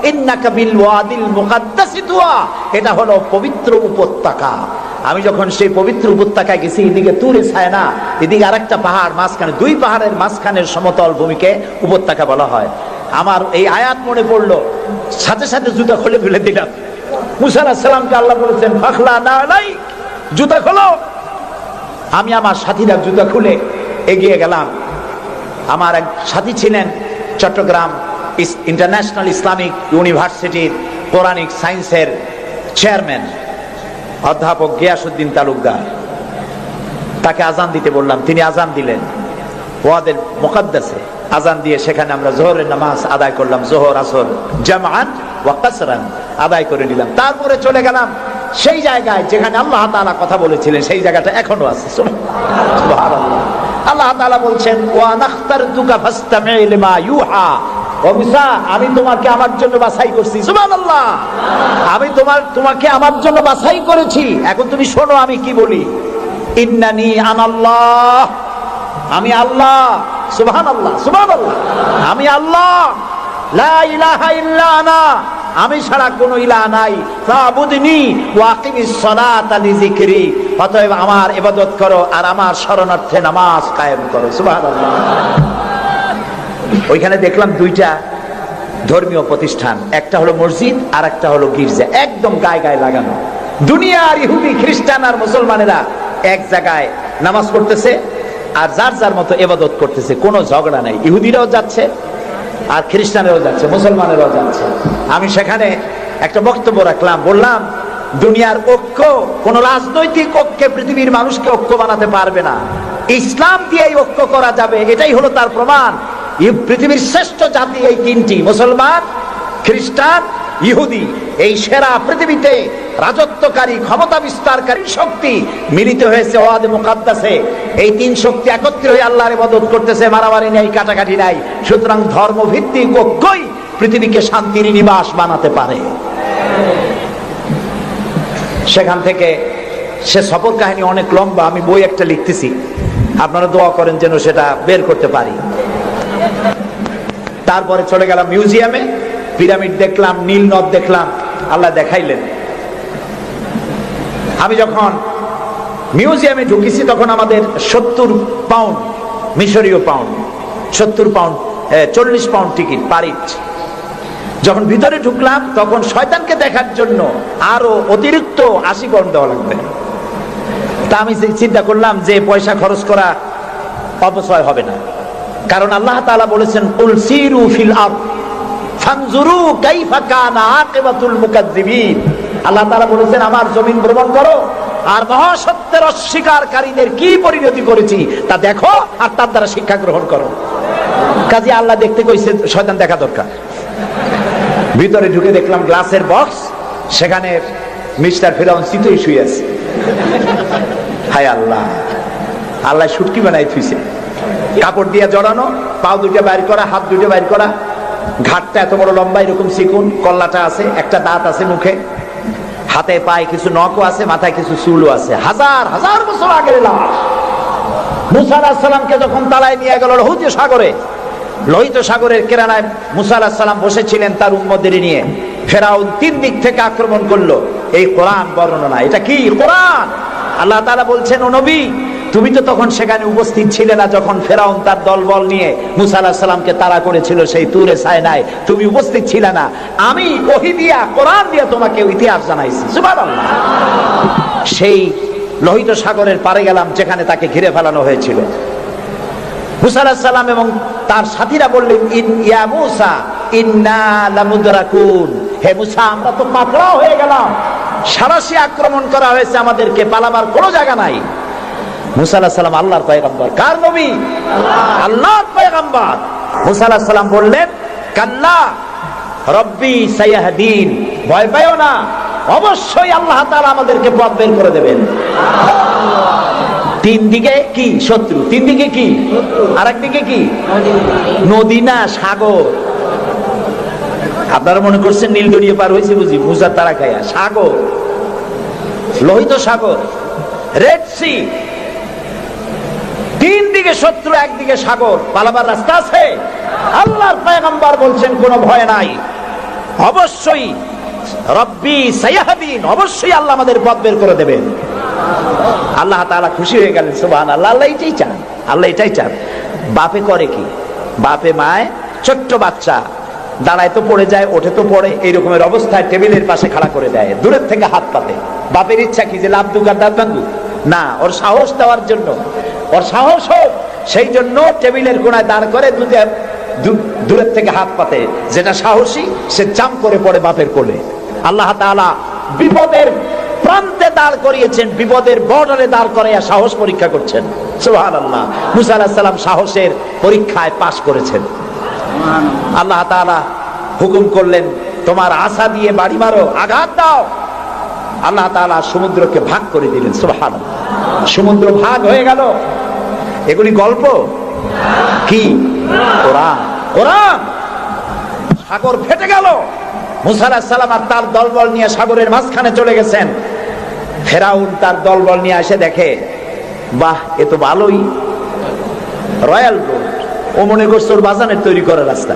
ইন্নাকা বিল ওয়াদিল মুকাদ্দাসি তুয়া, এটা হলো পবিত্র উপত্যকা। আমি যখন সেই পবিত্র উপত্যকায় গেছি, এদিকে তুরে সায়না, এদিকে আরেকটা পাহাড়, মাঝখানে 2 পাহাড়ের মাঝখানের সমতল ভূমিকে উপত্যকা বলা হয়। আমার এই আয়াত মনে পড়লো, সাথে সাথে জুতা খুলে ফেলে দিলাম। মুসা আলাইহিস সালামকে আল্লাহ বলেছেন, ফাখলা নালাইক, জুতা খোলো। আমি আমার সাথীরা জুতা খুলে এগিয়ে গেলাম। আমার এক সাথী ছিলেন চট্টগ্রাম ইন্টারন্যাশনাল ইসলামিক ইউনিভার্সিটির কোরআনিক সায়েন্সের চেয়ারম্যান অধ্যাপক গিয়াসউদ্দিন তালুকদার। তাকে আজান দিতে বললাম, তিনি আজান দিলেন ওয়াদিল মুকাদ্দাসে। আজান দিয়ে সেখানে আমরা যোহরের নামাজ আদায় করলাম, যোহর আসর জামআন ওয়া কাসরান আদায় করে নিলাম। তারপরে চলে গেলাম সেই জায়গায় যেখানে আল্লাহ তাআলা কথা বলেছিলেন, সেই জায়গাটা এখনো আছে। সুবহানাল্লাহ। আল্লাহ তাআলা বলছেন, ওয়া নাখতারতুকা ফাসতামি লিমা ইউহা। ও মুসা, আমি তোমাকে আমার জন্য বাছাই করছি। সুবহানাল্লাহ। আমি তোমাকে আমার জন্য বাছাই করেছি, এখন তুমি শোনো আমি কি বলি। ইন্নানি আনাল্লাহ, আমি আল্লাহ। সুবহানাল্লাহ, সুবহানাল্লাহ। আমি আল্লাহ, লা ইলাহা ইল্লা আনা, আমি ছাড়া কোনো ইলাহ নাই। ফাবুদনি ওয়া আকিমিস সালাতা লিযিকরি, অতএব আমার ইবাদত করো আর আমার শরণার্থে নামাজ কায়েম করো। সুবহানাল্লাহ। ওইখানে দেখলাম 2টা ধর্মীয় প্রতিষ্ঠান, একটা হলো মসজিদ আর একটা হলো গির্জা, একদম গায়ে গায়ে লাগানো। দুনিয়ার ইহুদি, খ্রিস্টান আর মুসলমানেরা এক জায়গায় নামাজ পড়তেছে আর যার যার মতো ইবাদত করতেছে, কোনো ঝগড়া নাই। ইহুদিরাও যাচ্ছে আর খ্রিস্টানেরাও যাচ্ছে, মুসলমানেরাও যাচ্ছে। আমি সেখানে একটা বক্তব্য রাখলাম, বললাম দুনিয়ার ঐক্য, কোন রাজনৈতিক ঐক্যে পৃথিবীর মানুষকে ঐক্য বানাতে পারবে না, ইসলাম দিয়েই ঐক্য করা যাবে, এটাই হলো তার প্রমাণ। পৃথিবীর শ্রেষ্ঠ জাতি এই 3টি, মুসলমান, খ্রিস্টান, ইহুদি। এই সেরা পৃথিবীতে রাজত্বকারী, ক্ষমতা বিস্তারকারী শক্তি মিলিত হয়েছে ওয়াদে মুকাদ্দাসে। এই 3 শক্তি একত্রে হয়ে আল্লাহর ইবাদত করতেছে, মারামারি নাই, কাটাকাটি নাই। সুতরাং ধর্মভিত্তিক ঐক্যই পৃথিবীকে শান্তির নিবাস বানাতে পারে। সেখান থেকে সে সফর কাহিনী অনেক লম্বা, আমি বই একটা লিখতেছি, আপনারা দোয়া করেন যেন সেটা বের করতে পারি। তারপরে চলে গেলাম মিউজিয়ামে, পিরামিড দেখলাম, নীল নদ দেখলাম, আল্লাহ দেখাইলেন। আমি যখন মিউজিয়ামে ঢুকেছি তখন আমাদের 70 পাউন্ড, মিশরীয় pound, 70 pound, 40 pound ticket per each. যখন ভিতরে ঢুকলাম তখন শয়তানকে দেখার জন্য আরো অতিরিক্ত 80 পাউন্ড দেওয়া লাগবে। তা আমি চিন্তা করলাম যে পয়সা খরচ করা অপচয় হবে না, কারণ আল্লাহ তাআলা বলেছেন কুল সিরু ফিল আরদ ফানজুরু কাইফা কানা আকিবাতুল মুকাজ্জিবিন। আল্লাহ তাআলা বলেছেন আমার জমিন ভ্রমণ করো আর মহাসত্যের অস্বীকারীদের কি পরিণতি করেছি তা দেখো আর তার দ্বারা শিক্ষা গ্রহণ করো। কাজে আল্লাহ দেখতে কইছে, শয়তান দেখা দরকার। ভিতরে ঢুকে দেখলাম গ্লাসের বক্স, সেখানে মিস্টার ফিরাউন চিতই শুয়ে আছে। হায় আল্লাহ, আল্লাহ শুটকি বানাই থুইছে, কাপড় দিয়ে জড়ানো, পাও দুটো বাইর করা, হাত দুটো বাইর করা, ঘাটটা এত বড় লম্বা, এরকম চিকুন, কল্লাটা আছে, একটা দাঁত আছে মুখে, হাতে পায়ে কিছু নখও আছে, মাথায় কিছু চুলও আছে। হাজার হাজার বছর আগের লাশ। মুসা আলাইহিস সালামকে যখন তালায় নিয়ে গেল লোহিত সাগরে, লোহিত সাগরের কেরানায় মুসা আলাইহিস সালাম বসেছিলেন তার উম্মতদের নিয়ে। ফেরাউন 3 দিক থেকে আক্রমণ করলো। এই কোরআন বর্ণনা, এটা কি কোরআন? আল্লাহ তাআলা বলছেন, ও নবী তুমি তো তখন সেখানে উপস্থিত ছিলে না যখন ফেরাউন তার দলবল নিয়ে মুসা আলাইহিস সালামকে তাড়া করেছিল সেই তুরে সায়নায়, তুমি উপস্থিত ছিলে না। আমি ওহী দিয়া, কোরআন দিয়া তোমাকে ইতিহাস জানাইছি। সুবহানাল্লাহ। সেই লোহিত সাগরের পারে গেলাম যেখানে তাকে ঘিরে ফেলানো হয়েছিল। মুসা আলাইহিস সালাম এবং তার সাথীরা বললেন, ইয়া মুসা ইন্না লামুদরাকুন, হে মুসা আমরা তো পাকড়াও হয়ে গেলাম, সারাশি আক্রমণ করা হয়েছে, আমাদেরকে পালাবার কোনো জায়গা নাই। মুসা আলাইহিস সালাম আল্লাহর পয়গম্বর। কার নবী? আল্লাহর পয়গম্বর। মুসা আলাইহিস সালাম বললেন, কাল্লা রব্বি সায়াহদিন, ভয় পাইও না, অবশ্যই আল্লাহ তাআলা আমাদেরকে পথ বের করে দেবেন। 3 দিকে কি শত্রু, 3 দিকে কি, আরেকদিকে কি নদী না সাগর। আপনারা মনে করছেন নীল দরিয়া পার হয়েছে বুঝি মুসার তারা খায়া? সাগর, লোহিত সাগর, রেড সি, 3 দিকে শত্রু, একদিকে সাগর, পালাবার রাস্তা আছে। আল্লাহর পয়গম্বর বলছেন কোনো ভয় নাই, অবশ্যই রব্বি সায়াহদিন, অবশ্যই আল্লাহ আমাদের পথ বের করে দেবেন। আল্লাহ তাআলা খুশি হয়ে গেলেন। সুবহানাল্লাহ। আল্লাহ এটাই চান, আল্লাহ এটাই চান। বাপে করে কি? বাপে মায় ছোট্ট বাচ্চা দাঁড়ায় তো পড়ে যায়, ওঠে তো পড়ে, এই রকমের অবস্থায় টেবিলের পাশে খাড়া করে দেয়, দূরের থেকে হাত পাতে। বাপের ইচ্ছা কি যে লাভ দুকার দাঁত ভাঙুক? না, ওর সাহস দেওয়ার জন্য, ওর সাহস হোক সেই জন্য টেবিলের কোণায় দাঁড় করে দূরের থেকে হাত পাতে। যেটা সাহসী সে জাম্প করে পড়ে বাপের কোলে। আল্লাহ তাআলা বিপদের প্রান্তে দাঁড় করিয়েছেন, বিপদের বর্ডারে দাঁড় করাইয়া সাহস পরীক্ষা করছেন। সুবহানাল্লাহ। মুসা আলাইহিস সালাম সাহসের পরীক্ষায় পাশ করেছেন। আল্লাহ তাআলা হুকুম করলেন, তোমার আশা দিয়ে বাড়ি মারো, আঘাত দাও। আল্লাহ তাআলা সমুদ্রকে ভাগ করে দিলেন। সুবহানাল্লাহ। সমুদ্র ভাগ হয়ে গেল। এগুলি গল্প কি? কোরআন। কোরআন। সাগর ফেটে গেল। মুসা আলাইহিস সালাম আর তার দলবল নিয়ে সাগরের মাঝখানে চলে গেছেন। ফেরাউন তার দলবল নিয়ে এসে দেখে, বাহ, এ তো ভালোই, রয়্যাল রোড। ও মনে করছে ওর বাজানের তৈরি করা রাস্তা।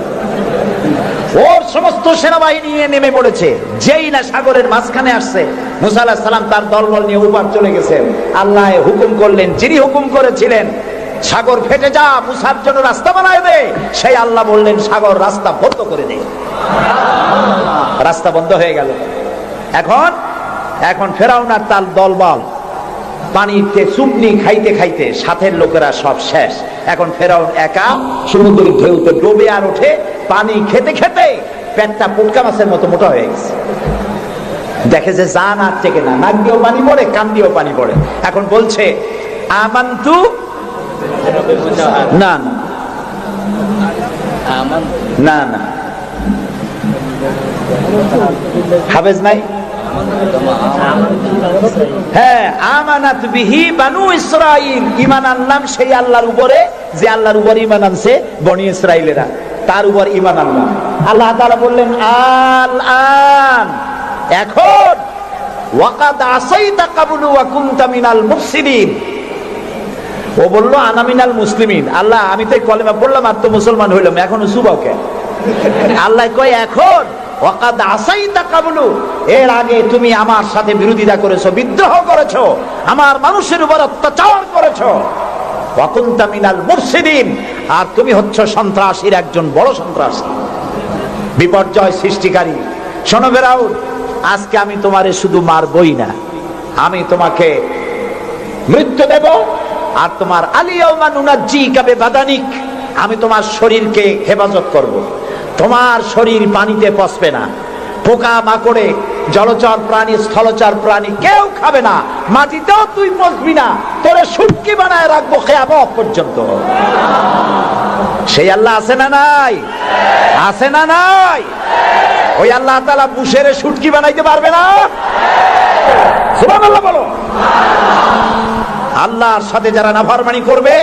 ওর সমস্ত সেনাবাহিনী নিয়ে নেমে পড়েছে। যেই না সাগরের মাঝখানে আসছে, মুসা আলাইহিস সালাম তার দলবল নিয়ে উপার চলে গেছেন। আল্লাহ হুকুম করলেন, যিনি হুকুম করেছিলেন সাগর ফেটে যা, মুসার জন্য রাস্তা বানায় দে, সেই আল্লাহ বললেন সাগর রাস্তা বন্ধ করে দে। রাস্তা বন্ধ হয়ে গেল। এখন ফেরাউন আর তার দলবল পানিতে চুবনি খাইতে খাইতে সাথের লোকেরা সব শেষ। এখন ফেরাউন একা সমুদ্রের ঢেউতে ডুবে আর ওঠে, পানি খেতে খেতে পেটটা পুটকা মাছের মতো মোটা হয়ে গেছে। দেখে যে জান আর টেকে না, নাক দিয়েও পানি পড়ে, কান দিয়েও পানি পড়ে। এখন বলছে আমান্তু, না না না, হাফেজ নাই? হ্যাঁ, আমানাত বিহি বানু ইসরাইল, ঈমান আনলাম সেই আল্লাহর উপরে যে আল্লাহর উপর ঈমান আনছে বনি ইসরাইলেরা, তার উপর ঈমান আনলাম। আল্লাহ তাআলা বললেন আল আন, এখন ওয়াকাদ আসাইতা ক্বাবলু ওয়া কুনতা মিনাল মুফসিদিন। ও বলল আনা মিনাল মুসলিমিন। আল্লাহ আমি তো কলেমা পড়লাম আর তো মুসলমান হইলাম, এখনো সুবাও কেন? আল্লাহ কয় এখন ওয়াকাদ আসাইতা ক্বাবলু, এর আগে তুমি আমার সাথে বিরোধিতা করেছো, বিদ্রোহ করেছো, আমার মানুষের উপর অত্যাচার করেছো। ওয়া কুনতা মিনাল মুফসিদিন, আর তুমি হচ্ছ সন্ত্রাসীর একজন বড় সন্ত্রাসী। বিপর্যয় সৃষ্টিকারী। শোনো ফেরাউন, আজকে আমি তোমারে শুধু মারবই না, আমি তোমাকে মৃত্যু দেব। আর তোমার আলিয়াউমা নুনাজ্জিকা বিবাদানিক, আমি তোমার শরীরকে হেফাজত করব। তোমার শরীর পানিতে পচবে না, পোকা মাকড়ে, জলচর প্রাণী, স্থলচর প্রাণী কেউ খাবে না, মাটিতেও তুই পচবি না, তোরে শুটকি বানায় রাখবো কিয়ামত পর্যন্ত। সেই আল্লাহ আছে না নাই? আছে না নাই? ওই আল্লাহ তাআলা বুশেরে শুটকি বানাইতে পারবে না? সুবহানাল্লাহ বলো। আল্লাহর সাথে যারা নাফরমানি করবে,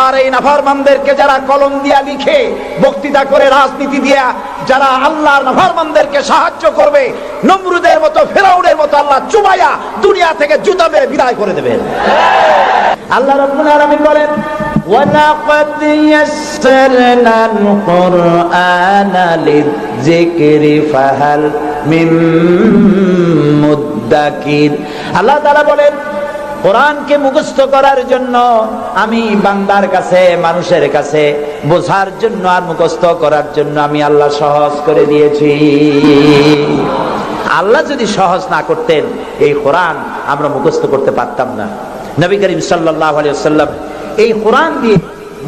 আর এই নাফরমানদেরকে যারা কলম দিয়া লিখে, বক্তৃতা করে, রাজনীতি দিয়া যারা আল্লাহর নাফরমানদেরকে সাহায্য করবে, নমরুদের মতো, ফেরাউনের মতো আল্লাহ চুবাইয়া দুনিয়া থেকে জুতা মেরে বিদায় করে দেবেন। আল্লাহ রাব্বুল আলামিন বলেন, ওয়ালাকাদ ইয়াসসারনাল কুরআনা লিযিকরি ফাহাল মিন মুদ্দাকির। আল্লাহ তাআলা বলেন, কোরআনকে মুখস্থ করার জন্য আমি বান্দার কাছে, মানুষের কাছে বোঝার জন্য আর মুখস্থ করার জন্য আমি আল্লাহ সহজ করে দিয়েছি। আল্লাহ যদি সহজ না করতেন, এই কোরআন আমরা মুখস্থ করতে পারতাম না। নবী করিম সাল্লাল্লাহু আলাইহি ওয়াসাল্লাম এই কোরআন দিয়ে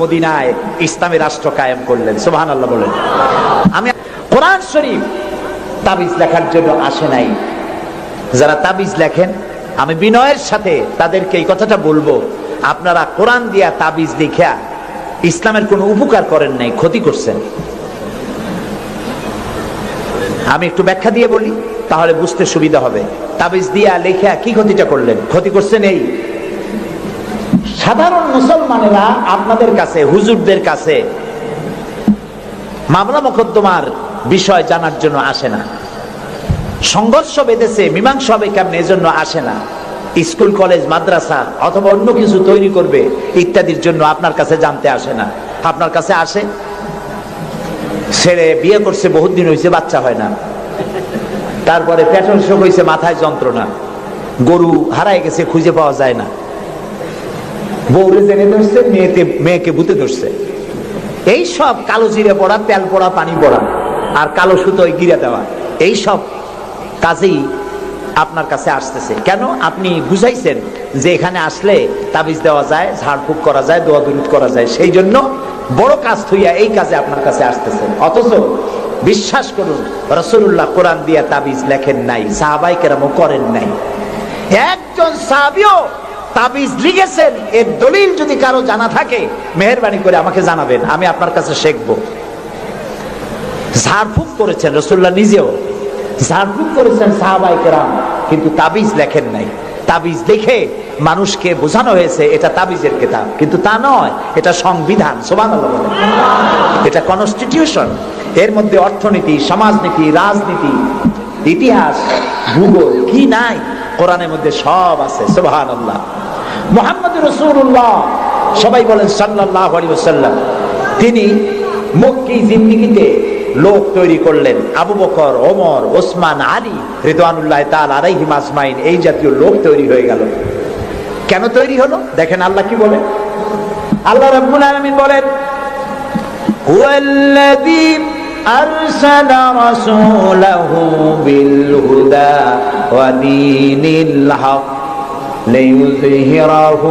মদিনায় ইসলামী রাষ্ট্র কায়েম করলেন। সুবহানাল্লাহ বলেন। আমি কোরআন শরীফ তাবিজ লেখার জন্য আসে নাই। যারা তাবিজ লেখেন, আমি বিনয়ের সাথে তাদেরকে এই কথাটা বলবো, আপনারা কোরআন দিয়া তাবিজ লিখা ইসলামের কোনো উপকার করেন নাই, ক্ষতি করছেন। আমি একটু ব্যাখ্যা দিয়ে বলি, তাহলে বুঝতে সুবিধা হবে। তাবিজ দিয়া লেখা কি ক্ষতিটা করলেন? ক্ষতি করছেন এই, সাধারণ মুসলমানেরা আপনাদের কাছে, হুজুরদের কাছে মামলা মোকদ্দমার বিষয় জানার জন্য আসে না। সংঘর্ষ বেঁধেছে, মীমাংসা হবে কেমন, এজন্য আসে না। স্কুল, কলেজ, মাদ্রাসা অথবা অন্য কিছু তৈরি করবে ইত্যাদির জন্য আপনার কাছে জানতে আসে না। আপনার কাছে আসে, ছেলে বিয়ে করছে, বহুত দিন হয়েছে, বাচ্চা হয় না, তারপরে পেট্রোল শোক হয়েছে, মাথায় যন্ত্রণা, গরু হারায় গেছে, খুঁজে পাওয়া যায় না, বউরে জেনে ধরছে, মেয়েকে ভূতে ধরছে। এই সব কালো জিরে পড়া, তেল পড়া, পানি পড়া, আর কালো সুতোয় গিরে দেওয়া, এই সব কাজেই আপনার কাছে আসতেছে। কেন? আপনি বুঝাইছেন যে এখানে আসলে তাবিজ দেওয়া যায়, ঝাড়ফুঁক করা যায়, দোয়া দুরূদ করা যায়, সেই জন্য বড় কাজ থইয়া এই কাজে আপনার কাছে আসতেছেন। অথচ বিশ্বাস করুন, রাসূলুল্লাহ কোরআন দিয়া তাবিজ লেখেন নাই, সাহাবায়ে কেরামও করেন নাই। একজন সাহাবীও তাবিজ লিখেছেন এর দলিল যদি কারো জানা থাকে, মেহেরবানি করে আমাকে জানাবেন, আমি আপনার কাছে শিখবো। ঝাড়ফুঁক করেছেন রাসূলুল্লাহ নিজেও, ঝাড়ফুঁক করেছেন সাহাবায়ে কেরাম, কিন্তু তাবিজ লেখেন নাই। তাবিজ লিখে মানুষকে বোঝানো হয়েছে এটা তাবিজের কিতাব, কিন্তু তা নয়, এটা সংবিধান। সুবহানাল্লাহ বলেন। এটা কনস্টিটিউশন, এর মধ্যে অর্থনীতি, সমাজনীতি, রাজনীতি, ইতিহাস, ভূগোল কি নাই, কোরআনের মধ্যে সব আছে। সুবহানাল্লাহ। মুহাম্মদুর রাসূলুল্লাহ, সবাই বলেন সাল্লাল্লাহু আলাইহি ওয়াসাল্লাম, তিনি মক্কি জিন্দেগিতে লোক তৈরি করলেন। আবু বকর, ওমর, ওসমান, আলী রিদওয়ানুল্লাহ তাআলা আলাইহিম আজমাইন, এই জাতীয় লোক তৈরি হয়ে গেল। কেন তৈরি হলো? দেখেন আল্লাহ কি বলেন। আল্লাহ রাব্বুল আলামিন বলেন, হুয়াল্লাযী আরসালা রাসূলাহু বিল হুদা ওয়া দীনিল হক লিইয়ুযহিরাহু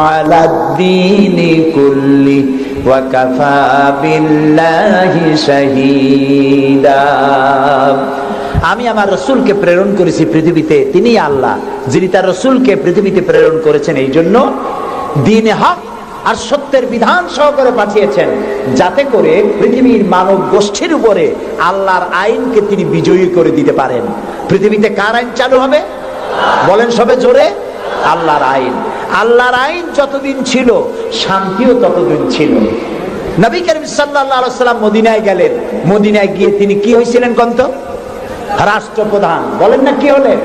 আলাদ দীনি কুল্লি ওয়া কাফা বিল্লাহি শাহীদা। আমি আমার রাসূলকে প্রেরণ করেছি পৃথিবীতে, তিনি আল্লাহ যিনি তার রাসূলকে পৃথিবীতে প্রেরণ করেছেন এই জন্য দ্বীন হক আর সত্যের বিধান সহকারে পাঠিয়েছেন, যাতে করে পৃথিবীর মানব গোষ্ঠীর উপরে আল্লাহর আইনকে তিনি বিজয়ী করে দিতে পারেন। পৃথিবীতে কার আইন চালু হবে? বলেন সবে জোরে, আল্লাহর আইন। আল্লাহর আইন যতদিন ছিল, শান্তিও ততদিন ছিল। নবী করিম সাল্লাল্লাহু আলাইহি ওয়াসাল্লাম মদিনায় গেলেন, মদিনায় গিয়ে তিনি কি হয়েছিলেন কন্ত? রাষ্ট্রপ্রধান। বলেন না কি হলেন?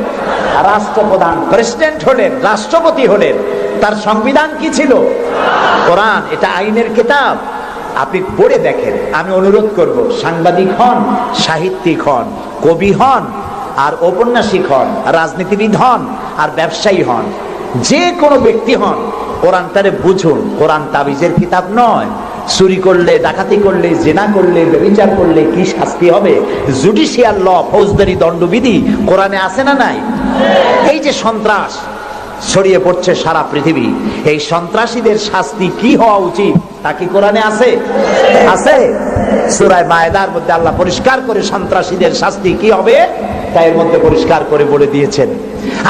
রাষ্ট্রপ্রধান, প্রেসিডেন্ট হলেন, রাষ্ট্রপতি হলেন। তার সংবিধান কি ছিল? কোরআন। এটা আইনের কিতাব, আপনি পড়ে দেখেন। আমি অনুরোধ করব, সাংবাদিক হন, সাহিত্যিক হন, কবি হন, আর ঔপন্যাসিক হন, রাজনীতিবিদ হন, আর ব্যবসায়ী হন, যে কোনো ব্যক্তি হন, কোরআনটারে বুঝুন। কোরআন তাবিজের কিতাব নয়, চুরি করলে, ডাকাতি করলে, জেনা করলে, ব্যভিচার করলে কি শাস্তি হবে? জুডিশিয়াল ল, ফৌজদারি দণ্ডবিধি কোরআনে আছে না নাই? এই যে সন্ত্রাস ছড়িয়ে পড়ছে সারা পৃথিবী, এই সন্ত্রাসীদের শাস্তি কি হওয়া উচিত তা কি কোরআনে আছে? আছে। সূরা মায়েদার মধ্যে আল্লাহ পরিষ্কার করে সন্ত্রাসীদের শাস্তি কি হবে তা এর মধ্যে পরিষ্কার করে বলে দিয়েছেন।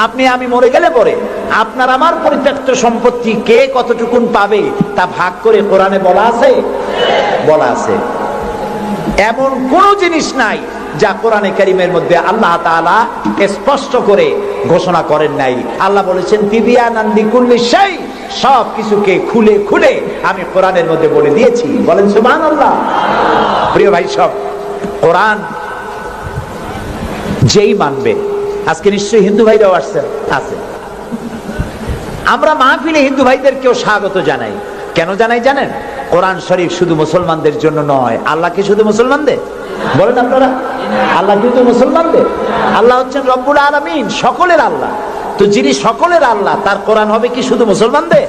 আপনি আমি মরে গেলে পরে আপনার আমার পরিত্যক্ত সম্পত্তি কে কতটুকুন পাবে তা ভাগ করে কোরআনে বলা আছে? বলা আছে। এমন কোন জিনিস নাই যা কোরআনে কারীমের মধ্যে আল্লাহ তাআলা স্পষ্ট করে ঘোষণা করেন নাই। আল্লাহ বলেছেন তিবিয়ানান লিকুল্লি শাই, সব কিছুকে খুলে খুলে আমি কোরআনের মধ্যে বলে দিয়েছি। বলেন সুবহানাল্লাহ। প্রিয় ভাই সব, কোরআন যেই মানবে, আজকে নিশ্চয়ই হিন্দু ভাইরাও আসছেন, আছে। আমরা মাহফিলে হিন্দু ভাইদেরকেও স্বাগত জানাই। কেন জানাই জানেন? কোরআন শরীফ শুধু মুসলমানদের জন্য নয়। আল্লাহ কি শুধু মুসলমানদের? বলেন আপনারা, আল্লাহ কিন্তু মুসলমানদের। আল্লাহ হচ্ছেন রব্বুল আলামিন, সকলের আল্লাহ। তো যিনি সকলের আল্লাহ, তার কোরআন হবে কি শুধু মুসলমানদের?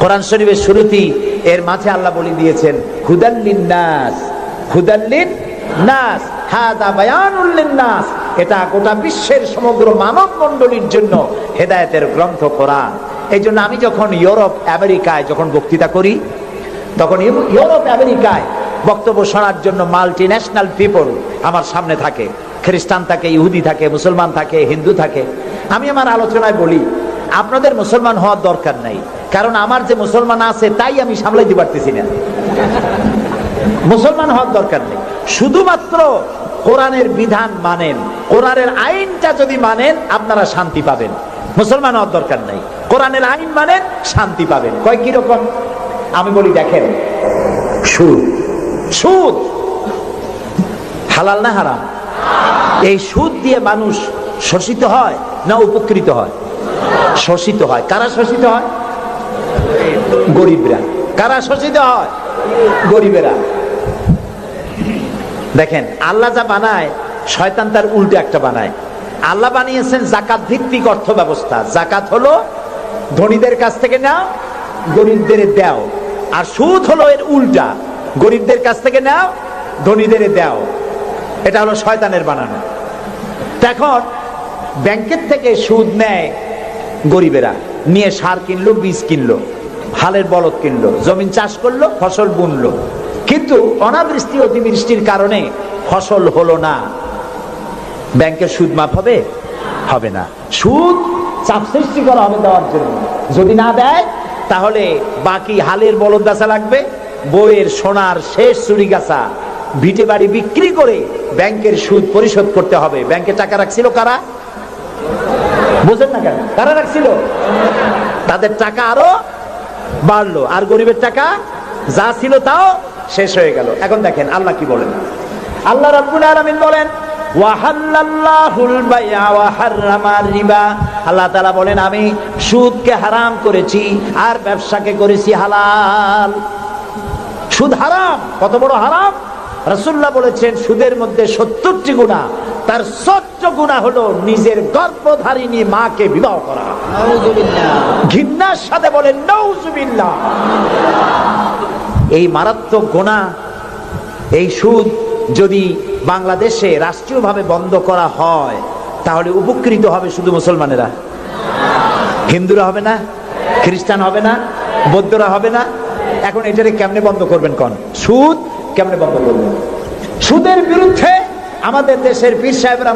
কোরআন শরীফের শুরুতেই এর মাঝে আল্লাহ বলে দিয়েছেন হুদাল লিন্নাস, হুদাল লিন্নাস, হাদা বায়ানুল লিন্নাস। এটা গোটা বিশ্বের সমগ্র মানব মণ্ডলীর জন্য হেদায়েতের গ্রন্থ কোরআন। এই জন্য আমি যখন ইউরোপ আমেরিকায় যখন বক্তৃতা করি, তখন ইউরোপ আমেরিকায় বক্তব্য শোনার জন্য মাল্টি ন্যাশনাল পিপল আমার সামনে থাকে। খ্রিস্টান থাকে, ইহুদি থাকে, মুসলমান থাকে, হিন্দু থাকে। আমি আমার আলোচনায় বলি আপনাদের মুসলমান হওয়ার দরকার নাই, কারণ আমার যে মুসলমান আছে তাই আমি সামলাইতে পারতেছি না। মুসলমান হওয়ার দরকার নেই, শুধুমাত্র কোরআনের বিধান মানেন, কোরআনের আইনটা যদি মানেন আপনারা শান্তি পাবেন। মুসলমান হওয়ার দরকার নাই, কোরআনের আইন মানেন, শান্তি পাবেন। কয় কি রকম? আমি বলি দেখেন, সুদ, সুদ হালাল না হারাম? এই সুদ দিয়ে মানুষ শোষিত হয় না উপকৃত হয়? শোষিত হয়। কারা শোষিত হয়? গরিবরা। কারা শোষিত হয়? গরিবেরা। দেখেন আল্লাহ যা বানায় শয়তান তার উল্টো একটা বানায়। আল্লাহ বানিয়েছেন জাকাত ভিত্তিক অর্থ ব্যবস্থা। জাকাত হলো ধনীদের কাছ থেকে নাও, গরিবদের দাও। আর সুদ হলো এর উল্টা, গরিবদের কাছ থেকে নাও, ধনীদের দাও। এটা হলো শয়তানের বানানো। এখন ব্যাংকের থেকে সুদ নেয় গরিবেরা, নিয়ে সার কিনলো, বীজ কিনলো, হালের বলদ কিনলো, জমিন চাষ করলো, ফসল বুনলো, কিন্তু অনাবৃষ্টি অতিবৃষ্টির কারণে ফসল হলো না। ব্যাংকের সুদ মাফ হবে? হবে না। সুদ চাপ সৃষ্টি করা হবে দেওয়ার জন্য। যদি না দেয় তাহলে বাকি হালের বলদ গাছা লাগবে, বইয়ের সোনার শেষ চুরি গাছা, ভিটে বাড়ি বিক্রি করে ব্যাংকের সুদ পরিশোধ করতে হবে। ব্যাংকে টাকা রাখছিল কারা? বুঝেন না কেন? কারা রাখছিল? তাদের টাকা আরো বাড়লো, আর গরিবের টাকা যা ছিল তাও শেষ হয়ে গেল। এখন দেখেন আল্লাহ কি বলেন। আল্লাহ রাব্বুল আলামিন বলেন ওয়াহাল্লাল্লাহুল বাইআ ওয়া হাররামার রিবা। আল্লাহ তাআলা বলেন আমি সুদকে হারাম করেছি আর ব্যবসাকে করেছি হালাল। সুদ হারাম। কত বড় হারাম? রাসূলুল্লাহ বলেছেন সুদের মধ্যে ৭০টি গুনাহ, তার ৭০ গুনাহ হলো নিজের গর্ভধারিণী মাকে বিবাহ করা। নাউযুবিল্লাহ। ঘৃণার সাথে বলেন নাউযুবিল্লাহ। এই মারাত্মক গুনাহ, এই সুদ যদি বাংলাদেশে রাষ্ট্রীয়ভাবে বন্ধ করা হয় তাহলে উপকৃত হবে শুধু মুসলমানেরা। হিন্দুরা হবে না, খ্রিস্টান হবে না, বৌদ্ধরা হবে না। এখন এটারে কেমনে বন্ধ করবেন? কোন সুদ কেমনে বন্ধ করবেন? সুদের বিরুদ্ধে আমাদের দেশের পীর সাহেবরা